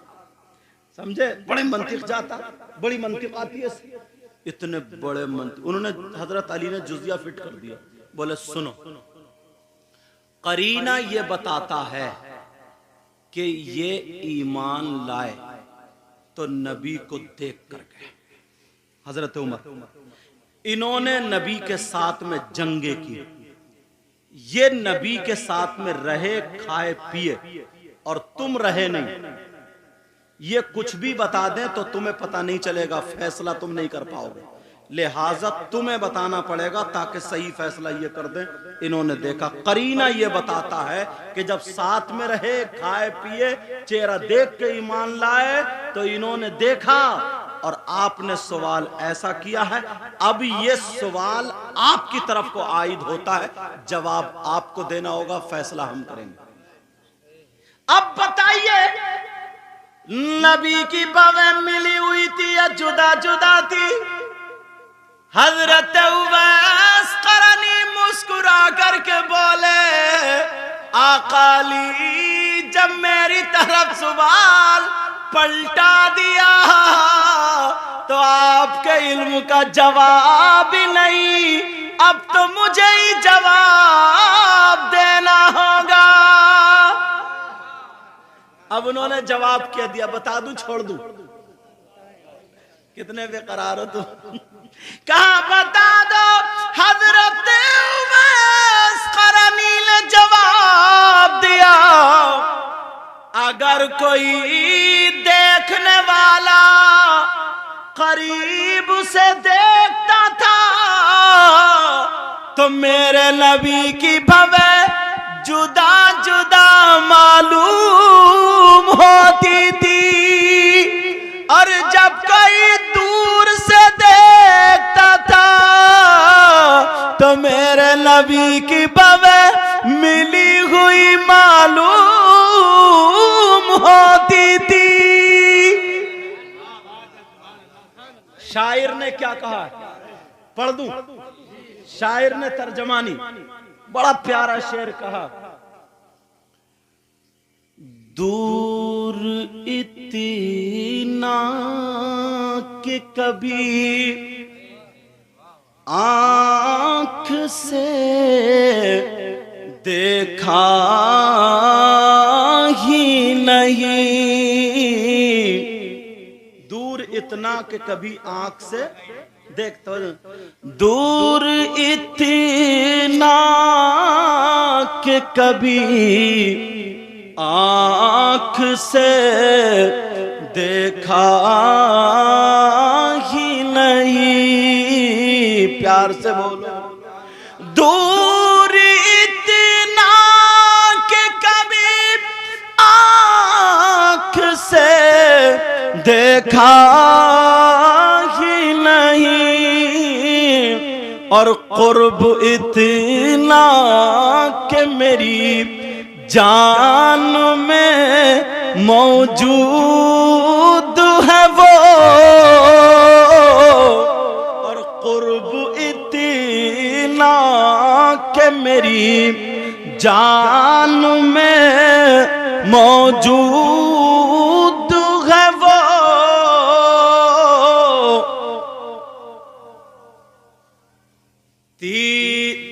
समझे, बड़े मंतिक जाता, बड़ी मंतिक आती है। इतने बड़े मंतिक उन्होंने, हजरत अली ने जुजिया फिट कर दिया। बोले सुनो, करीना ये बताता है कि ये ईमान लाए तो नबी को देख कर गए। हजरत उमर, इन्होंने नबी के साथ में जंगे की, ये नबी के साथ में रहे खाए पिए और तुम रहे नहीं। ये कुछ भी बता दें तो तुम्हें पता नहीं चलेगा, फैसला तुम नहीं कर पाओगे, लिहाजा तुम्हें बताना पड़ेगा ताकि सही फैसला ये कर दें। इन्होंने देखा। करीना ये बताता है कि जब साथ में रहे खाए पिए, चेहरा देख के ईमान लाए, तो इन्होंने देखा और आपने सवाल ऐसा किया है। अब ये सवाल आपकी तरफ को आयद होता है, जवाब आपको देना होगा, फैसला हम करेंगे। अब बताइए नबी की भवें मिली हुई थी या जुदा जुदा थी? हजरत उवैस करनी मुस्कुरा करके बोले आकाली जब मेरी तरफ सवाल पलटा दिया तो आपके इल्म का जवाब ही नहीं, अब तो मुझे ही जवाब देना होगा। अब उन्होंने जवाब क्या दिया, बता दूं छोड़ दूं? कितने बेकरार हो तुम? कहा बता दो। हजरत उवैस करनी ने जवाब दिया, अगर कोई देखने वाला करीब से देखता था तो मेरे नबी की भवे जुदा जुदा मालूम होती थी। और जब कोई दूर से देखता था तो मेरे नबी की भवे मिली हुई मालूम होती थी। शायर ने क्या कहा, पढ़ दूं? शायर ने तर्जमानी बड़ा प्यारा शेर कहा, दूर इतना कि कभी आंख से देखा ही नहीं। दूर इतना कि कभी आंख से देखता, दूर इतना कि कभी आंख से देखा ही नहीं। प्यार से बोलो, दूर इतना कि कभी आंख से देखा ही नहीं। और कुर्ब इतना कि मेरी जान में मौजूद है वो। और कुर्ब इतना कि मेरी जान में मौजूद है वो।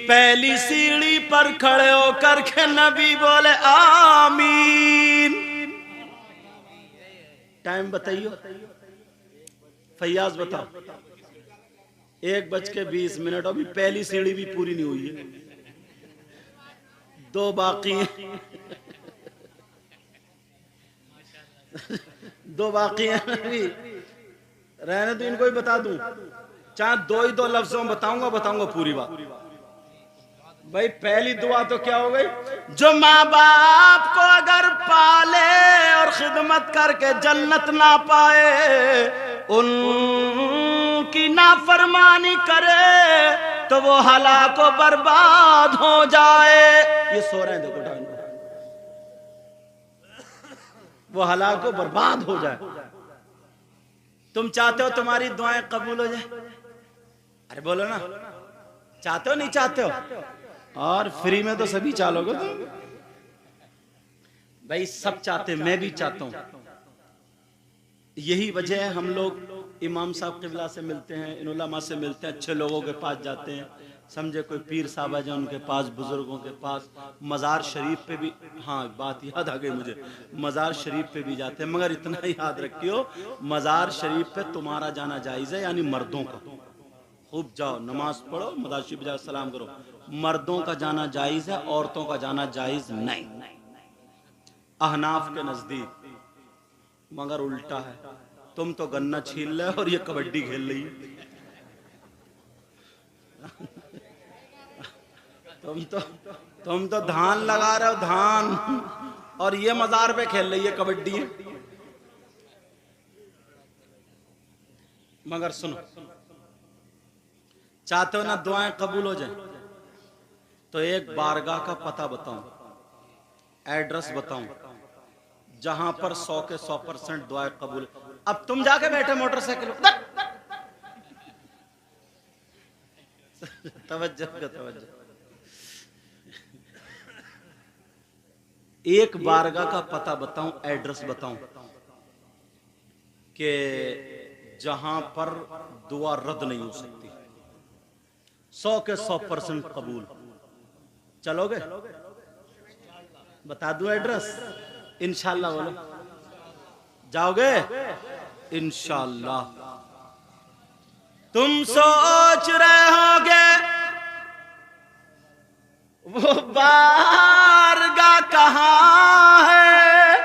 पहली सीढ़ी पर खड़े होकर के नबी बोले आमीन। टाइम बताइयो, फैयाज बताओ। 1:20। अभी पहली सीढ़ी भी पूरी नहीं हुई है, 2 बाकी हैं। 2 बाकी हैं अभी, रहने तो इनको ही बता दूं, चाहे 2 ही 2 लफ्जों में बताऊंगा पूरी बात। भाई पहली दुआ तो क्या हो गई, जो माँ बाप को अगर पाले और खिदमत करके जन्नत ना पाए, उनकी नाफरमानी करे तो वो हलाक व बर्बाद हो जाए। ये सो रहे हैं, देखो टाइम, वो हलाक व बर्बाद हो जाए। तुम चाहते हो तुम्हारी दुआएं कबूल हो जाए? अरे बोलो ना, चाहते हो नहीं चाहते हो? और फ्री में तो सभी चालोगे तुम। भाई सब चाहते, मैं भी चाहता हूं। यही वजह है हम लोग इमाम साहब क़िबला से मिलते हैं, इन उलमा से मिलते हैं, अच्छे लोगों के पास जाते हैं। समझे कोई पीर साहब है उनके पास, बुजुर्गों के पास, मज़ार शरीफ पे भी, हाँ बात याद आ गई मुझे, मज़ार शरीफ पे भी जाते हैं। मगर इतना ही याद रखियो, मज़ार शरीफ पे तुम्हारा जाना जायज़ है, यानी मर्दों का। खूब जाओ, नमाज पढ़ो, मज़ार शरीफ जाओ, सलाम करो। मर्दों का जाना जायज़ है, औरतों का जाना जायज़ नहीं। अहनाफ के नज़दीक मगर उल्टा है। तुम तो गन्ना छील रहे हो और ये कबड्डी खेल रही है। तुम तो धान लगा रहे हो, धान, और ये मज़ार पे खेल रही है कबड्डी है। मगर सुनो, चाहते हो ना दुआएं कबूल हो जाए, तो एक बारगाह का पता बताऊं, एड्रेस बताऊं, जहां पर 100 के 100% दुआएं कबूल। अब तुम जाके बैठे मोटरसाइकिल, तवज्जो। एक बारगाह का पता बताऊं, एड्रेस बताऊं कि जहां पर दुआ रद्द नहीं हो सकती, 100 के 100% कबूल। चलोगे? बता दूं एड्रेस? इंशाल्लाह बोलो, जाओगे? इंशाल्लाह। तुम सोच रहे होगे वो बारगाह कहाँ है,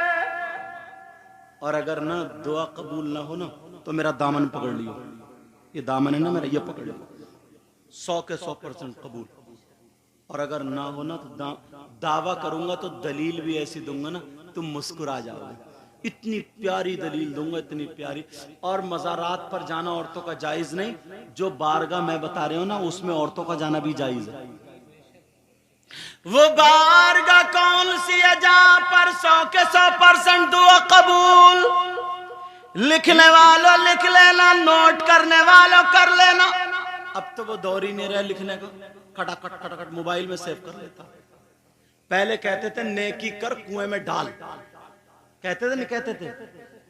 और अगर ना दुआ कबूल ना हो ना तो मेरा दामन पकड़ लियो। ये दामन है ना मेरा, ये पकड़ लियो। 100 के 100% कबूल। और अगर ना हो ना तो दावा करूंगा तो दलील भी ऐसी दूंगा ना तुम मुस्कुरा जाओगे। इतनी प्यारी दलील दूंगा, इतनी प्यारी। और मज़ारात पर जाना औरतों का जायज नहीं, जो बारगाह मैं बता रहे हो ना उसमें औरतों का जाना भी जायज है। वो बारगाह कौन सी है जहां पर 100 के 100% दुआ कबूल। लिखने वालों लिख लेना, नोट करने वालों कर लेना। अब तो वो दौर ही नहीं रहा लिखने का, खटाखट खटाखट मोबाइल में सेव कर लेता। पहले कहते थे नेकी कर कुएं में डाल, कहते थे नहीं कहते थे?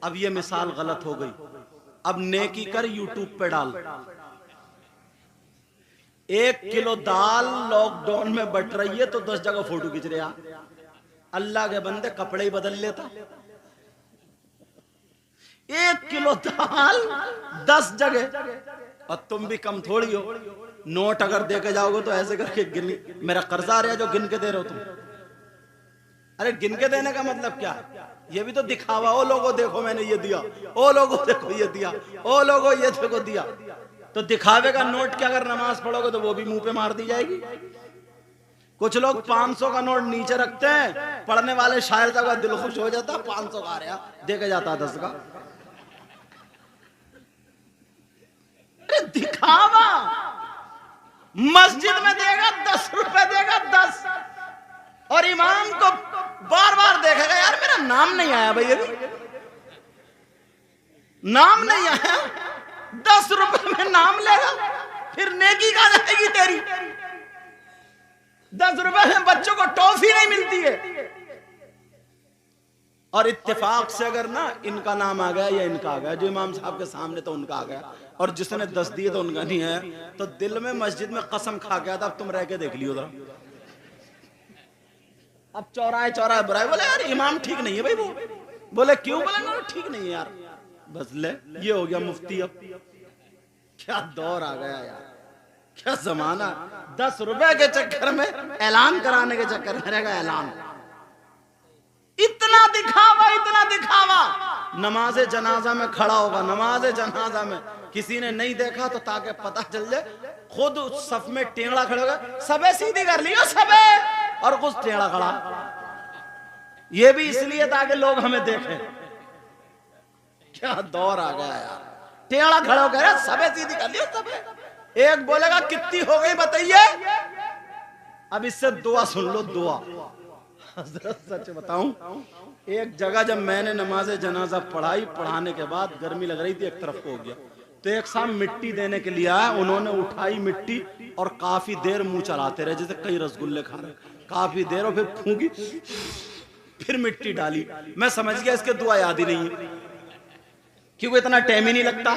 अब ये मिसाल गलत हो गई। अब नेकी कर यूट्यूब पे डाल। 1 किलो दाल लॉकडाउन में बट रही है तो 10 जगह फोटो खींच रहे। अल्लाह के बंदे कपड़े ही बदल लेता। 1 किलो दाल 10 जगह। और तुम भी कम थोड़ी हो। नोट अगर दे के जाओगे तो ऐसे करके गिन, मेरा कर्जा आ रहा है जो गिन के दे रहे हो तुम। अरे गिन के देने का मतलब क्या? ये भी तो दिखावा। ओ लोगो देखो मैंने ये दिया, ओ लोगो देखो ये दिया, ओ लोगो ये देखो दिया। तो दिखावे का नोट के अगर नमाज पढ़ोगे तो वो भी मुंह पे मार दी जाएगी। कुछ लोग 500 का नोट नीचे रखते हैं, पढ़ने वाले शायर का दिल खुश हो जाता, 500 का आ रहा, दे के जाता 10 का। अरे दिखावा। मस्जिद में देगा 10 रुपए देगा 10, और इमाम को बार बार देखेगा, यार मेरा नाम नहीं आया भाई, अभी नाम नहीं आया। 10 रुपए में नाम लेगा, फिर नेकी कहां जाएगी तेरी? 10 रुपए में बच्चों को टॉफी नहीं मिलती है। और इत्तेफाक से अगर ना इनका नाम आ गया या इनका आ गया, जो इमाम साहब के सामने तो उनका आ गया, और जिसने 10 दिए तो उनका नहीं है, तो दिल में मस्जिद में कसम खा गया था। अब तुम रह के देख लियो जरा। अब चौराहे चौराहे बुराई, बोले यार इमाम ठीक नहीं है भाई। वो बोले क्यों? बोले ना ठीक नहीं है यार। बस ले, ये हो गया मुफ्ती। अब क्या दौर आ गया यार, क्या जमाना। 10 रुपए के चक्कर में, ऐलान कराने के चक्कर में रहेगा ऐलान। इतना दिखावा, इतना दिखावा। नमाज जनाजा में खड़ा होगा, नमाज जनाजा में किसी ने नहीं देखा तो ताकि पता चल जाए, खुद उस सफ में टेढ़ा खड़ा होगा, सबे सीधी कर लियो सबे, और कुछ टेढ़ा खड़ा। ये भी इसलिए ताकि लोग हमें देखें। क्या दौर आ गया यार, टेढ़ा खड़ा होकर सबे सीधी कर लियो सबे। एक बोलेगा कितनी हो गई बताइए। अब इससे दुआ सुन लो, दुआ। हजरत सच बताऊं, एक जगह जब मैंने नमाज जनाजा पढ़ाने के बाद गर्मी लग रही थी, एक तरफ को हो गया, तो एक साहब मिट्टी देने के लिए आया। उन्होंने उठाई मिट्टी और काफी देर मुंह चलाते रहे जैसे कई रसगुल्ले खा रहे, काफी देर, और फिर फूंकी, फिर मिट्टी डाली। मैं समझ गया इसके दुआ याद ही नहीं है, क्योंकि इतना टाइम ही नहीं लगता।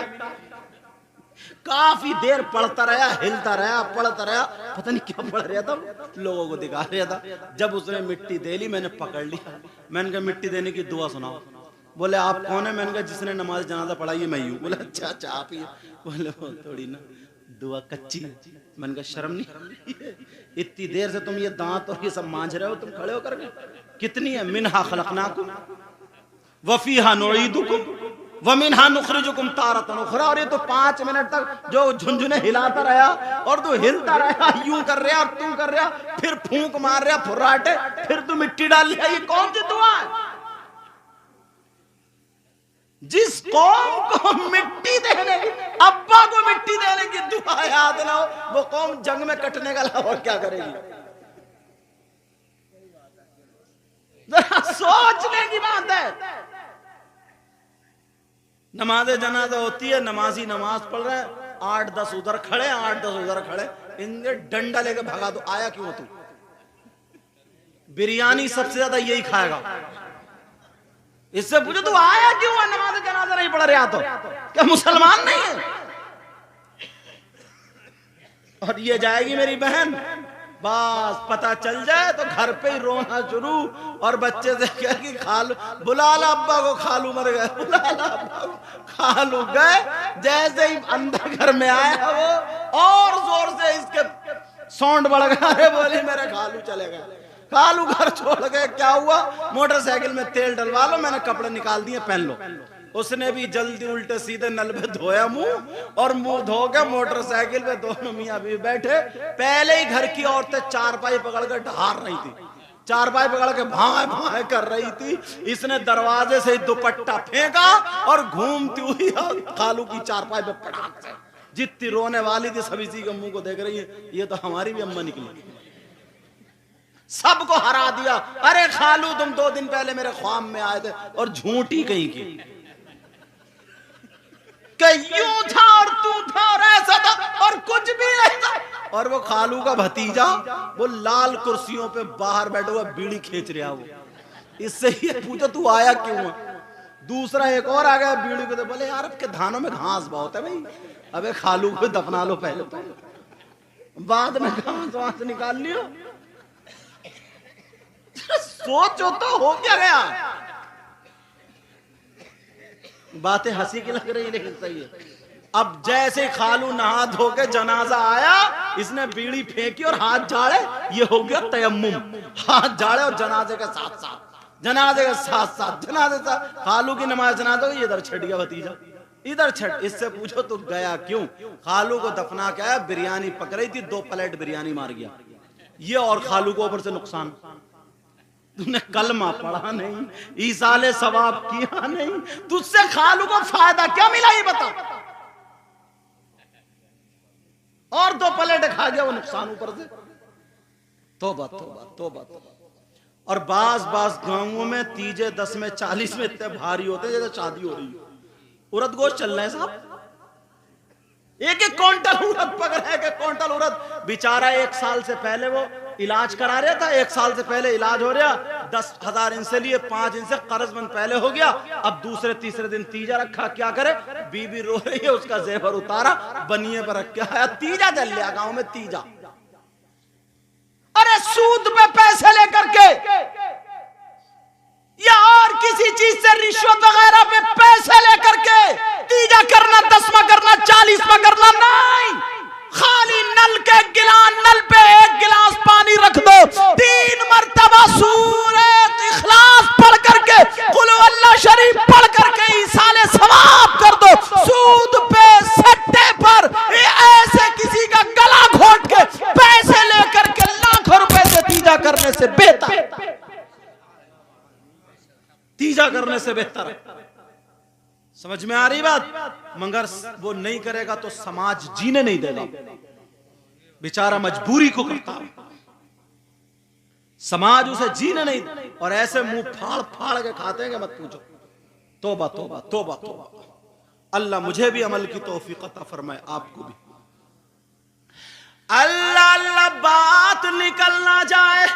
काफी देर पढ़ता रहा, हिलता रहा, पढ़ता रहा, पता नहीं क्या पढ़ रहा था, लोगों को दिखा रहा था। जब उसने मिट्टी दे ली, मैंने पकड़ लिया। मैंने कहा मिट्टी देने की दुआ सुनाओ। बोले आप कौन है? मैंने कहा जिसने नमाज जनाजा पढ़ाई है मैं ही हूं। बोले अच्छा अच्छा आप ही? बोले वो थोड़ी ना, दुआ कच्ची। मैंने कहा शर्म नहीं, इतनी देर से तुम ये दांत और ये सब मांझ रहे हो, तुम खड़े होकर के? कितनी है? मिनहा खलकनाकुम वफीहा नुईदुकुम वमिनहा नुखरिजुकुम तारतन उखरा। और ये तो 5 मिनट तक जो झुनझुने हिलाता रहा, और तू हिलता रहा, यूं कर रहा, तू कर रहा, फिर फूंक मार रहा, फुर्राटे, फिर तू मिट्टी डाल लिया। ये कौन सी दुआ है? जिस कौम को मिट्टी देने, अब्बा को मिट्टी देने की दुआ याद ना हो, वो कौम जंग में कटने का अलावा और क्या करेगी? जरा सोचने की बात है। नमाज जनाजा होती है, नमाजी नमाज पढ़ रहे हैं, 8-10 उधर खड़े, 8-10 उधर खड़े, इनके डंडा लेके भगा दो। आया क्यों तू? बिरयानी सबसे ज्यादा यही खाएगा। इससे पूछो तू आया क्यों? नमाज जनाजा नहीं पढ़ रहा तो क्या मुसलमान नहीं है? और ये जाएगी मेरी बहन, बस पता चल जाए तो घर पे ही रोना शुरू, और बच्चे से कहेगी खालू, बुला ला अब्बा को, खालू मर गए, बुला ला अब्बा को, खालू गए। जैसे ही अंदर घर में आया वो, और जोर से इसके साउंड बढ़ गया, अरे बोली मेरे खालू चले गए। खालू घर छोड़ गए। क्या हुआ? मोटरसाइकिल में तेल डलवा लो, मैंने कपड़े निकाल दिए, पहन लो। उसने भी जल्दी उल्टे सीधे नल पे धोया मुंह और मुंह धो के मोटरसाइकिल पे दोनों मियां भी बैठे। पहले ही घर की औरतें चारपाई पकड़ कर ढार रही थी, चारपाई पकड़ के भाए भाए कर रही थी। इसने दरवाजे से दुपट्टा फेंका और घूमती हुई खालू की चारपाई पे पटाख से, जितनी रोने वाली थी सब इसी के मुंह को देख रही है, ये तो हमारी भी अम्मा निकली। सबको हरा दिया। अरे खालू तुम 2 दिन पहले मेरे ख्वाब में आए थे, और झूठी कहीं की यूं था और तू था और ऐसा था और कुछ भी नहीं था। और वो खालू का भतीजा वो लाल कुर्सियों पे बाहर बैठा हुआ बीड़ी खींच रहा, वो इससे ये पूछो तू आया क्यों है। दूसरा एक और आ गया बीड़ी को, तो बोले यार अब के धानों में घास बहुत है भाई, अबे खालू को दफना लो पहले, तो बाद में घास वास निकाल लियो। सोचो तो हो क्या गया। बातें हंसी की लग रही लेकिन सही है। अब जैसे खालू नहा धो के जनाजा आया, इसने बीड़ी फेंकी और हाथ झाड़े, ये हो गया तयम्मुम। हाथ झाड़े और जनाजे के साथ साथ, जनाजे के साथ साथ, जनाजे साथ खालू की नमाज जनाजा हुई, इधर छट गया भतीजा, इधर छट। इससे पूछो तो गया क्यों। खालू को दफना क्या है, बिरयानी पक रही थी, 2 प्लेट बिरयानी मार गया ये, और खालू को ऊपर से नुकसान। तूने कलमा पढ़ा नहीं, ईसाले सवाब किया नहीं, तुझसे खालू को फायदा क्या मिला ये बता। और 2 प्लेट खा गया वो, नुकसान ऊपर से। तौबा तौबा तौबा तौबा। और बास गांवों में तीजे 10 में 40 में इतने भारी होते हैं जैसे शादी हो रही है। उड़द गोश्त चल रहे हैं साहब, एक क्विंटल उड़द पक रहा है, क्विंटल उड़द। बेचारा 1 साल से पहले वो इलाज करा रहा था, 1 साल से पहले इलाज हो रहा, 10,000 इनसे लिए, 5 इनसे कर्जमंद पहले हो गया। अब दूसरे तीसरे दिन तीजा रखा, क्या करे, बीबी रो रही है, उसका जेवर उतारा, बनिए पर रख के आया, तीजा चल लिया गांव में, तीजा। अरे सूद पे पैसे लेकर के या और किसी चीज से रिश्वत वगैरह पे पैसे लेकर के तीजा करना, 10वां करना, 40वां करना नहीं। खाली नल के गिलास, नल पे 1 गिलास पानी रख दो, 3 मरतबा सूरत इखलास पढ़ करके, कुल अल्लाह शरीफ पढ़ करके ईसाले सवाब कर दो। सूद पे, सट्टे पर ऐसे किसी का गला घोट के पैसे लेकर के लाखों रुपए से तीजा करने से बेहतर, तीजा करने से बेहतर। समझ में आ रही बात। मगर वो नहीं करेगा तो समाज जीने नहीं देगा, बेचारा मजबूरी को करता है, समाज उसे जीने नहीं। और ऐसे मुंह फाड़ फाड़ के खाते हैं कि मत पूछो। तौबा तौबा तौबा तौबा। अल्लाह मुझे भी अमल की तौफीक अता फरमाए, आपको भी। अल्लाह अल्लाह बात निकल ना जाए।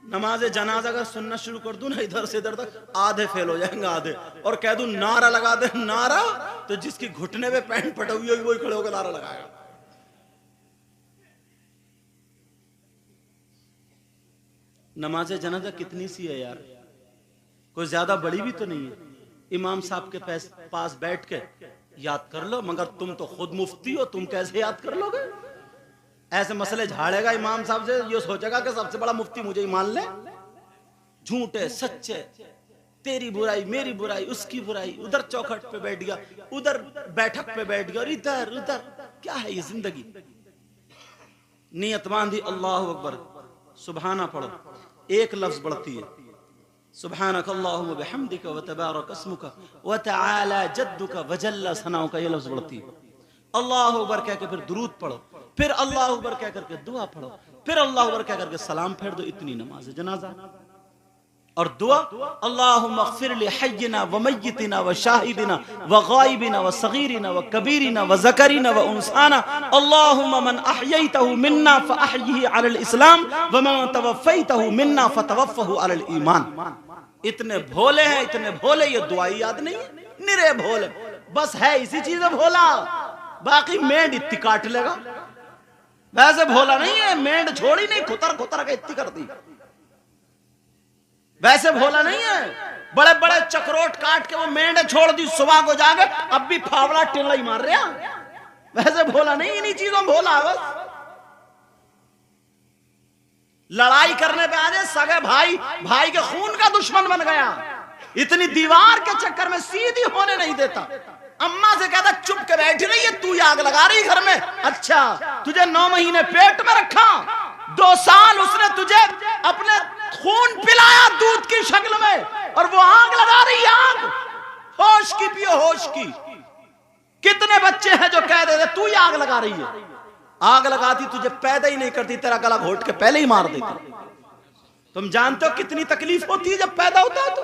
नमाज जनाजा अगर सुनना शुरू कर दूं ना इधर से इधर तक, आधे फेल हो जाएंगे आधे। और कह दूं नारा लगा दे, नारा, तो जिसकी घुटने पे पैंट फटा हुई होगी वही खड़े होकर नारा लगाएगा। नमाज जनाजा कितनी सी है यार, कोई ज्यादा बड़ी भी तो नहीं है। इमाम साहब के पास बैठ के याद कर लो, मगर तुम तो खुद मुफ्ती हो, तुम कैसे याद कर लोगे। ऐसे मसले झाड़ेगा इमाम साहब से, ये सोचेगा कि सबसे बड़ा मुफ्ती मुझे ही मान ले। झूठे सच्चे, तेरी बुराई मेरी बुराई, उसकी बुराई, उधर चौखट पे बैठ गया, उधर बैठक पे बैठ गया, और इधर उधर। क्या है ये जिंदगी। नियत बांधी, अल्लाहु अकबर, सुबहाना पढ़ो, एक लफ्ज बढ़ती है, सुबहानक अल्लाहुम्मा बिहम्दिका व तबारक अस्मुका व तआला जद्दुका व जल्ला सनाउका, ये लफ्ज बढ़ती है। अल्लाहु अकबर कह के फिर दुरूद पढ़ो, फिर अल्लाहु अकबर कह करके दुआ पढ़ो, फिर अल्लाहु अकबर कह करके सलाम फेर दो। इतनी नमाज जनाजा। और दुआ, अल्लाहुम्मा अग़फिर लि हय्यिना व मय्यितिना व शाहिदिना व गायबिना व सगीरिना व कबीरिना व ज़करिना व उनसाना, अल्लाहुम्मा मन अहयैतहु मिन्ना फ़अहयिही अलल इस्लाम व मन तवफ़्फ़ैतहु मिन्ना फ़तवफ़्फ़हु अलल ईमान। इतने भोले हैं, इतने भोले, ये दुआ याद नहीं है, निरे भोले। बस है इसी चीज में भोला, बाकी मेंढ इतनी काट लेगा, वैसे भोला नहीं है। मेंढ छोड़ी नहीं, खुतर खुतर के इतनी कर दी, वैसे भोला नहीं है। बड़े बड़े चक्रोट काट के वो मेंढ छोड़ दी, सुबह को जाके अब भी फावड़ा टिल्ला ही मार रहा, वैसे भोला नहीं। इन्हीं चीजों भोला। बस लड़ाई करने पे आ जाए, सगे भाई भाई के खून का दुश्मन बन गया, इतनी दीवार के चक्कर में सीधी होने नहीं देता। अम्मा से कहता चुप के बैठी रही है, तू आग लगा रही घर में। अच्छा, तुझे 9 महीने पेट में रखा, 2 साल उसने तुझे अपने खून पिलाया दूध की शक्ल में, और वो आग लगा रही है। आग होश की पियो, होश की। कितने बच्चे हैं जो कह देते तू ही आग लगा रही है। आग लगाती तुझे पैदा ही नहीं करती, तेरा गला घोट के पहले ही मार देती। तुम जानते हो कितनी तकलीफ होती है जब पैदा होता है तो।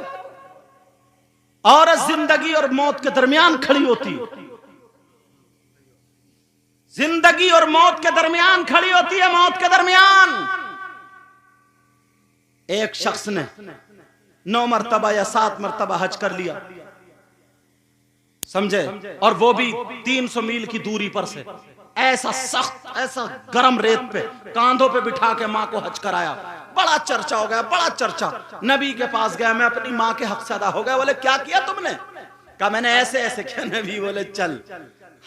औरत जिंदगी और मौत के दरमियान खड़ी होती है, जिंदगी और मौत के दरमियान खड़ी होती है। मौत के दरमियान एक शख्स ने 9 मरतबा या 7 मरतबा हज कर लिया, समझे, और वो भी 300 मील की दूरी पर से। ऐसा सख्त, ऐसा गरम रेत पे कांधों पे बिठा के मां को हज कराया। बड़ा चर्चा हो गया, बड़ा चर्चा। नबी के पास गया, मैं अपनी मां के हक से अदा हो गया। बोले क्या किया तुमने? कहा मैंने ऐसे ऐसे किया। नबी बोले चल,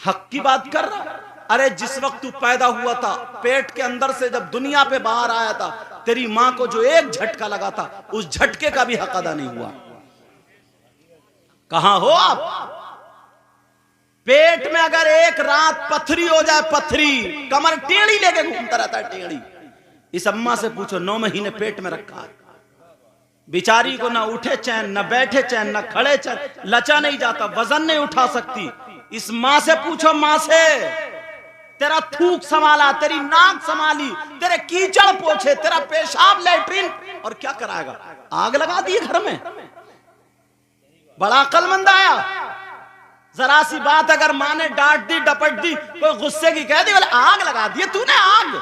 हक की बात कर रहा। अरे जिस वक्त तू पैदा हुआ था, पेट के अंदर से जब दुनिया पे बाहर आया था, तेरी मां को जो एक झटका लगा था, उस झटके का भी हक अदा नहीं हुआ। कहां हो आप? पेट में अगर एक रात पथरी हो जाए, पथरी, कमर टेढ़ी लेके घूमता रहता है, टेढ़ी। इस अम्मा से पूछो, 9 महीने पेट में रखा है, बिचारी को ना उठे चैन, ना बैठे चैन, ना खड़े चैन, लचा नहीं जाता, वजन नहीं उठा सकती। इस मां से पूछो, मां से, तेरा थूक संभाला, तेरी नाक संभाली, तेरे कीचड़ पोछे, तेरा पेशाब लैट्रिन, और क्या कराएगा? आग लगा दी घर में। बड़ा अक्लमंद आया। जरा सी बात अगर मां ने डांट दी, डपट दी, कोई गुस्से की कह दी, बोले आग लगा दी तूने, आग।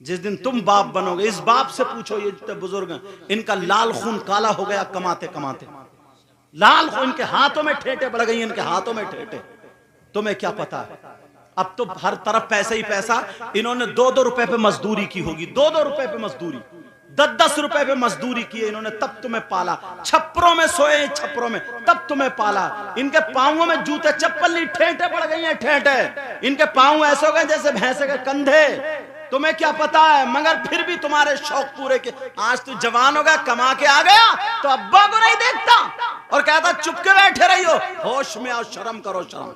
जिस दिन तुम बाप बनोगे, इस बाप से पूछो, ये जितने बुजुर्ग हैं, इनका लाल खून काला हो गया कमाते कमाते। लाल खून, इनके हाथों में ठेठे पड़ गई, इनके हाथों में ठेठे। तुम्हें क्या पता है? अब तो हर तरफ पैसा ही पैसा। इन्होंने 2-2 रुपए पे मजदूरी की होगी, 2-2 रुपए पे मजदूरी, 10-10 रुपए पे मजदूरी की है इन्होंने, तब तुम्हें पाला। छप्परों में सोए, छप्परों में, तब तुम्हें पाला। इनके पांवों में जूते चप्पल नहीं, ठेठे पड़ गई हैं, ठेठे। इनके पांव ऐसे हो गए जैसे भैंसे के कंधे। तुम्हें क्या पता है? मगर फिर भी तुम्हारे शौक पूरे के। आज तू जवान हो गया, कमा के आ गया, तो अब्बा को नहीं देखता और कहता चुप के बैठे रही हो। होश में आओ, शर्म करो, शर्म।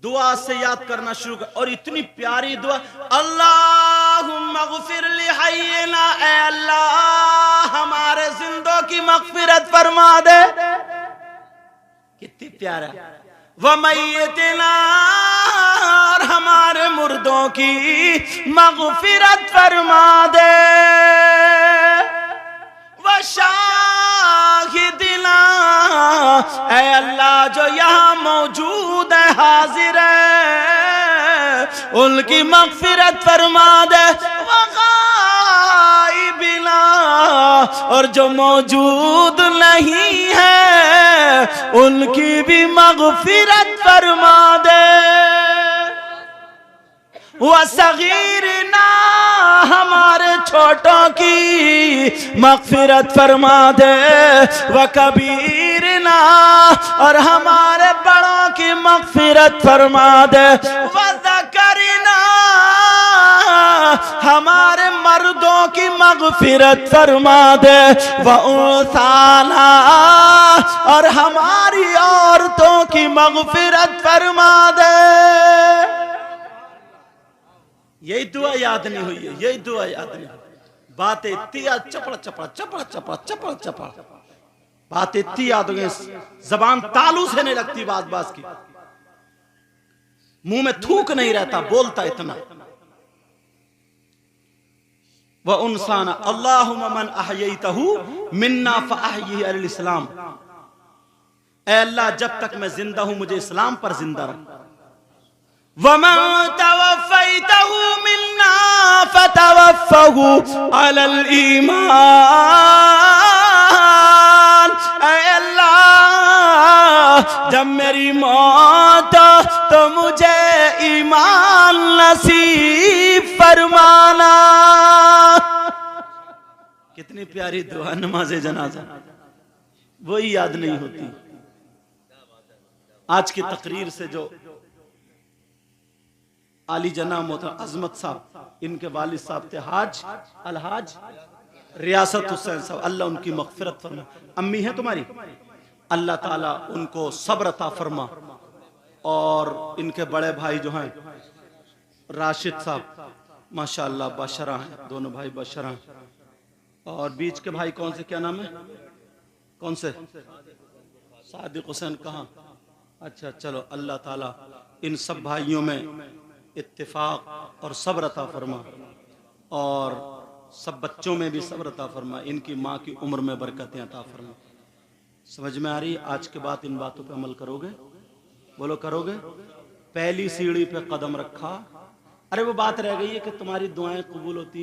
दुआ से याद करना शुरू कर, और इतनी प्यारी दुआ, अल्लाहुम्मा ग़फ़िर लि हय्यिना, ऐ अल्लाह हमारे जिंदों की मग़फ़िरत फरमा दे। कितनी प्यारा। व मय्यितिना, हमारे मुर्दों की मग़फ़िरत फरमा दे। व शाहिदिना, ऐ अल्लाह जो यहाँ मौजूद है, हाजिर है, उनकी मग़फ़िरत फरमा दे। व गाइबिना, और जो मौजूद नहीं है, उनकी भी मग़फ़िरत फरमा दे। व सगीरना, हमारे छोटों की मग़फ़िरत फरमा दे। व कबीरना, और हमारे बड़ों की मग़फ़िरत फरमा दे। व ज़करना, हमारे मर्दों की मग़फ़िरत फरमा दे। व उन्साना, और हमारी औरतों की मग़फ़िरत फरमा दे। यही दुआ याद नहीं हुई है, यही दुआ याद नहीं। बातें इतनी चपड़ चपड़ चपड़ चपड़ चपड़ चपड़, बातें इतनी याद हो गई, जबान तालू से नहीं लगती बात बात की, मुंह में थूक नहीं रहता, बोलता इतना। व उनसाना, अल्लाहुम्मा मन अहयैतहु मिन्ना फअहयिही अलल इस्लाम, ऐ अल्लाह जब तक मैं जिंदा हूं मुझे इस्लाम पर जिंदा रख। वमन तवफ़ैतहु मिन्ना फतवफ़्फ़हु अलल ईमान, ऐ अल्लाह जब मेरी मौत तो मुझे ईमान नसीब फरमाना। कितनी प्यारी दुआ, नमाज़े जनाजा, वही याद नहीं होती। आज की तकरीर से जो आली जना मोहतरम अजमत साहब, इनके वालिद साहब थे हाज अलहाज रियासत हुसैन साहब, अल्लाह उनकी मग़फ़िरत फरमा। अम्मी है तुम्हारी, अल्लाह ताला उनको सब्र अता फरमा। और इनके बड़े भाई जो हैं राशिद साहब माशाअल्लाह बशरा हैं, दोनों भाई बशरा हैं। और बीच के भाई कौन से, क्या नाम है, कौन से, सादिक हुसैन कहाँ, अच्छा चलो, अल्लाह ताला इन सब भाइयों में इत्तिफाक और सब्र अता फरमा, और सब बच्चों में भी सब्र अता फरमा, इनकी माँ की उम्र में बरकतें अता फरमा। समझ में आ रही, आज के बाद इन बातों पे अमल करोगे, बोलो करोगे। पहली सीढ़ी पे कदम रखा, अरे वो बात रह गई है कि तुम्हारी दुआएं कबूल होती,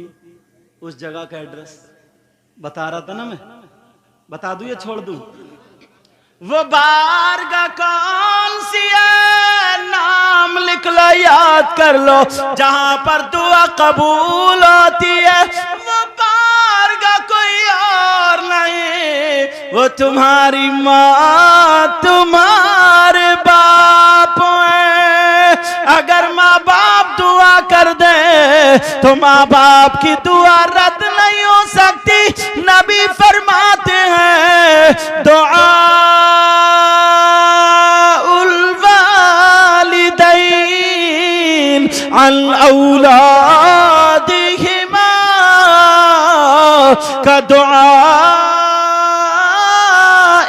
उस जगह का एड्रेस बता रहा था ना मैं, बता दूं या छोड़ दूं? वो बारगाह कौन सी है, नाम लिख लो, याद कर लो, जहां पर दुआ कबूल होती है। वो बारगाह कोई और नहीं, वो तुम्हारी माँ तुम्हारे बाप है। अगर माँ बाप दुआ कर दे तो माँ बाप की दुआ रद्द नहीं हो सकती। नबी फरमाते हैं दुआ अल औलादिहिमा का दुआ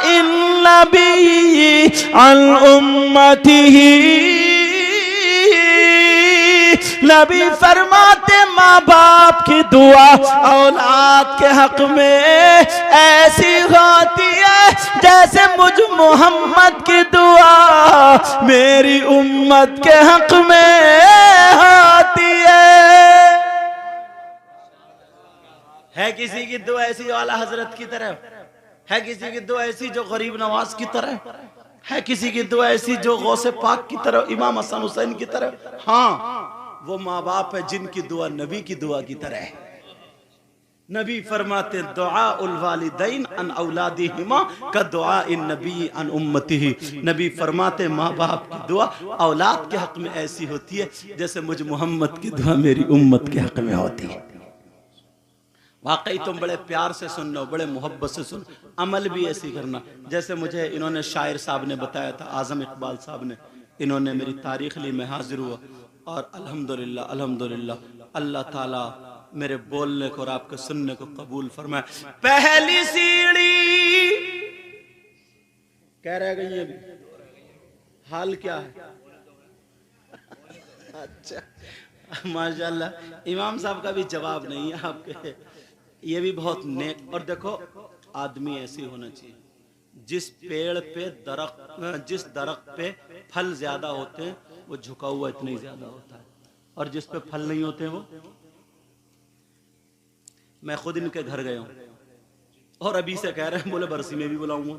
इन नबी अल उम्मतिही। नबी फरमाते माँ बाप की दुआ औलाद के हक में ऐसी होती है जैसे मुझ मोहम्मद की दुआ मेरी उम्मत के हक में होती है किसी की दुआ ऐसी आला हजरत की तरह, है किसी की दुआ ऐसी जो गरीब नवाज की तरह, है किसी की दुआ ऐसी जो गौसे पाक की तरह, इमाम हसन हुसैन की तरह। हाँ, वो माँ बाप है जिनकी दुआ नबी की दुआ की तरह है। नबी फरमाते दुआ उल वालिदैन अन औलादिहिमा का दुआ इन नबी अन उम्मतिही। नबी फरमाते माँ बाप की दुआ औलाद के हक में ऐसी होती है जैसे मुझ मोहम्मद की दुआ मेरी उम्मत के हक में होती है। वाकई तुम बड़े प्यार से सुन लो, बड़े मोहब्बत से सुन, अमल भी ऐसी करना जैसे मुझे इन्होंने शायर साहब ने बताया था, आजम इकबाल साहब ने, इन्होंने मेरी तारीख ली, मैं हाजिर हुआ और अल्हम्दुलिल्लाह अल्हम्दुलिल्लाह अल्लाह ताला मेरे बोलने को और आपके सुनने को कबूल फरमाए। पहली सीढ़ी क्या रह गई है अभी, हाल क्या है? अच्छा माशाल्लाह, इमाम साहब का भी जवाब नहीं है आपके, ये भी बहुत नेक। और देखो आदमी ऐसी होना चाहिए, जिस पेड़ पे दरख्त, जिस दरख्त पे फल ज्यादा होते हैं वो झुका हुआ इतना ही ज्यादा होता है, और जिस पे फल नहीं होते वो, मैं खुद इनके घर गया हूं और अभी से कह रहे हैं, बोले बरसी में भी बुलाऊंगा,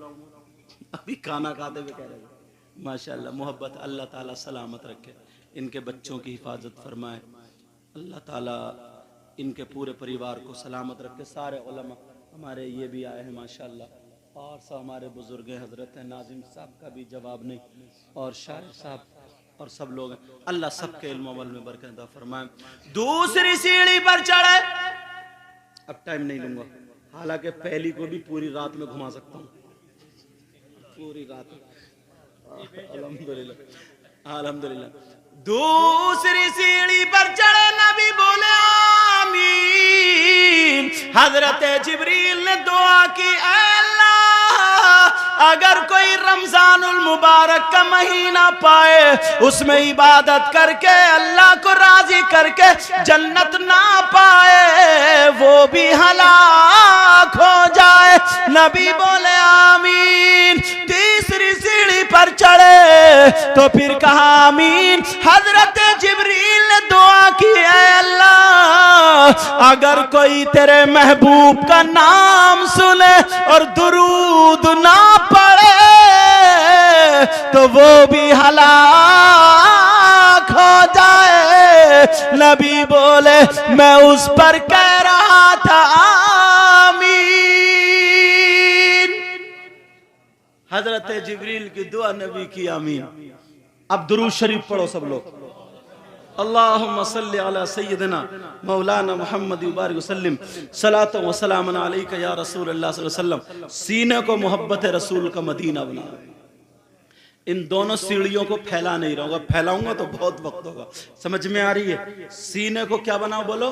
अभी खाना खाते हुए कह रहे हैं। माशाल्लाह मोहब्बत, अल्लाह ताला सलामत रखे, इनके बच्चों की हिफाजत फरमाए, अल्लाह ताला इनके पूरे परिवार को सलामत रखे। सारे उलमा हमारे ये भी आए हैं माशाल्लाह, और सब हमारे बुजुर्ग हजरत हैं, नाजिम साहब का भी जवाब नहीं, और शायर साहब और सब लोग हैं। अल्लाह सबके इल्म अमल में बरकत अता फरमाए। दूसरी सीढ़ी पर चढ़े, अब टाइम नहीं लूंगा, हालांकि पहली को भी पूरी रात में घुमा सकता हूँ, पूरी रात। अल्हम्दुलिल्लाह अल्हम्दुलिल्लाह। दूसरी सीढ़ी पर चढ़े, नबी बोले आमीन। हजरत जिब्रील ने दुआ की, अल्लाह अगर कोई रमजानुल मुबारक का महीना पाए, उसमें इबादत करके अल्लाह को राजी करके जन्नत ना पाए, वो भी हलाक हो जाए। नबी बोले आमीन। तीसरी सीढ़ी पर चढ़े तो फिर कहा आमीन। हजरत जिब्रील ने दुआ की, अल्लाह अगर कोई तेरे महबूब का नाम सुने और दुरूद ना पड़े तो वो भी हलाक हो जाए। नबी बोले मैं उस पर कह रहा था आमीन। हजरत जिब्रील की दुआ, नबी की आमीन। अब दुरूद शरीफ पढ़ो सब लोग। अल्लाहुम्मा सल्लि अला सय्यिदिना मौलाना मुहम्मद बारिक वसल्लम सलातो व सलामन अलैका या रसूल अल्लाह सल्लल्लाहु अलैहि वसल्लम। सीने को मोहब्बत रसूल का मदीना बना। इन दोनों सीढ़ियों को फैला नहीं रहूंगा, फैलाऊंगा तो बहुत वक्त होगा। समझ में आ रही है? सीने को क्या बनाओ बोलो?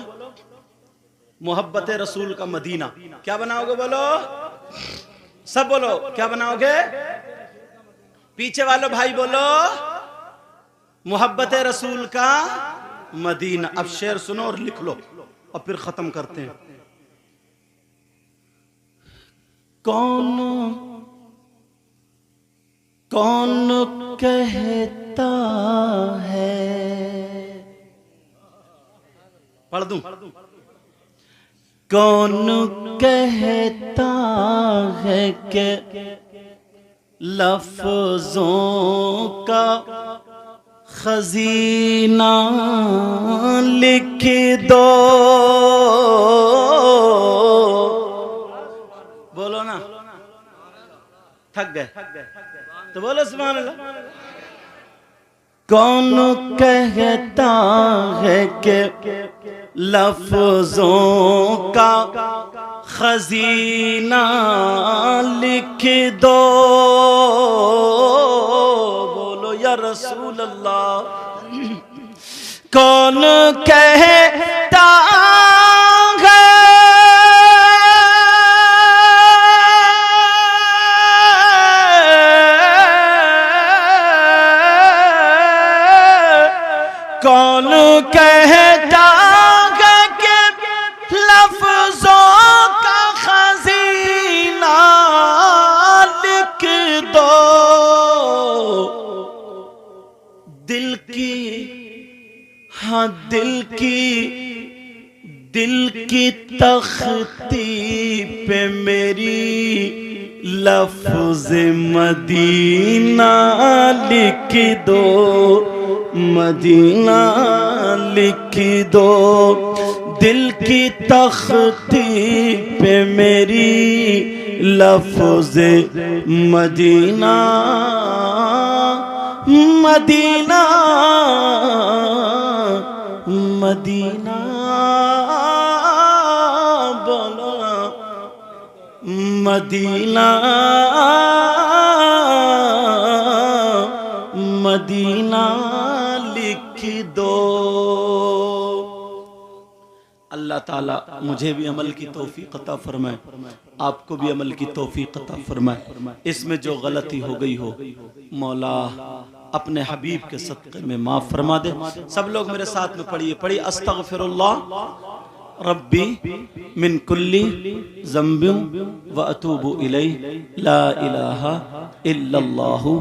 मोहब्बत रसूल का मदीना। क्या बनाओगे बोलो? सब बोलो, क्या बनाओगे? पीछे वालों भाई बोलो, मोहब्बत रसूल का मदीना। अब शेर सुनो और लिख लो और फिर खत्म करते हैं। कौन कहता है, पढ़ दूं? कौन कहता है कि लफ्जों का खजीना लिख दो। बोलो ना, थक गए तो बोलो सुभान अल्लाह। कौन कहता है कि लफ्जों का खजीना लिख दो। बोलो या रसूल अल्लाह। कौन कहता है कौन कहता है कि लफ्जों का खजीना लिख दो। दिल की, हाँ दिल की तख्ती पे मेरी लफ्ज मदीना लिख दो। मदीना लिख दो। दिल की तख्ती पे मेरी लफ्ज मदीना। मदीना मदीना बोलो, मदीना मदीना लिख दो। अल्लाह ताला मुझे भी अमल की तौफीक अता फरमाए, आपको भी अमल की तौफीक अता फरमाए। इसमें जो गलती हो गई हो मौला अपने हबीब के सदक़े में माफ़ फरमा दे। सब लोग मेरे साथ में पढ़िए अस्तगफिरुल्लाह रब्बी मिन कुल्ली ज़ंबिन व अतूबु इलैहि ला इलाहा इल्लल्लाहु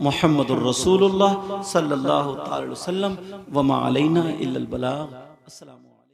मुहम्मदुर रसूलुल्लाह सल्लल्लाहु अलैहि वसल्लम व मा अलैना इल्लल बलाग। अस्सलामु अलैकुम।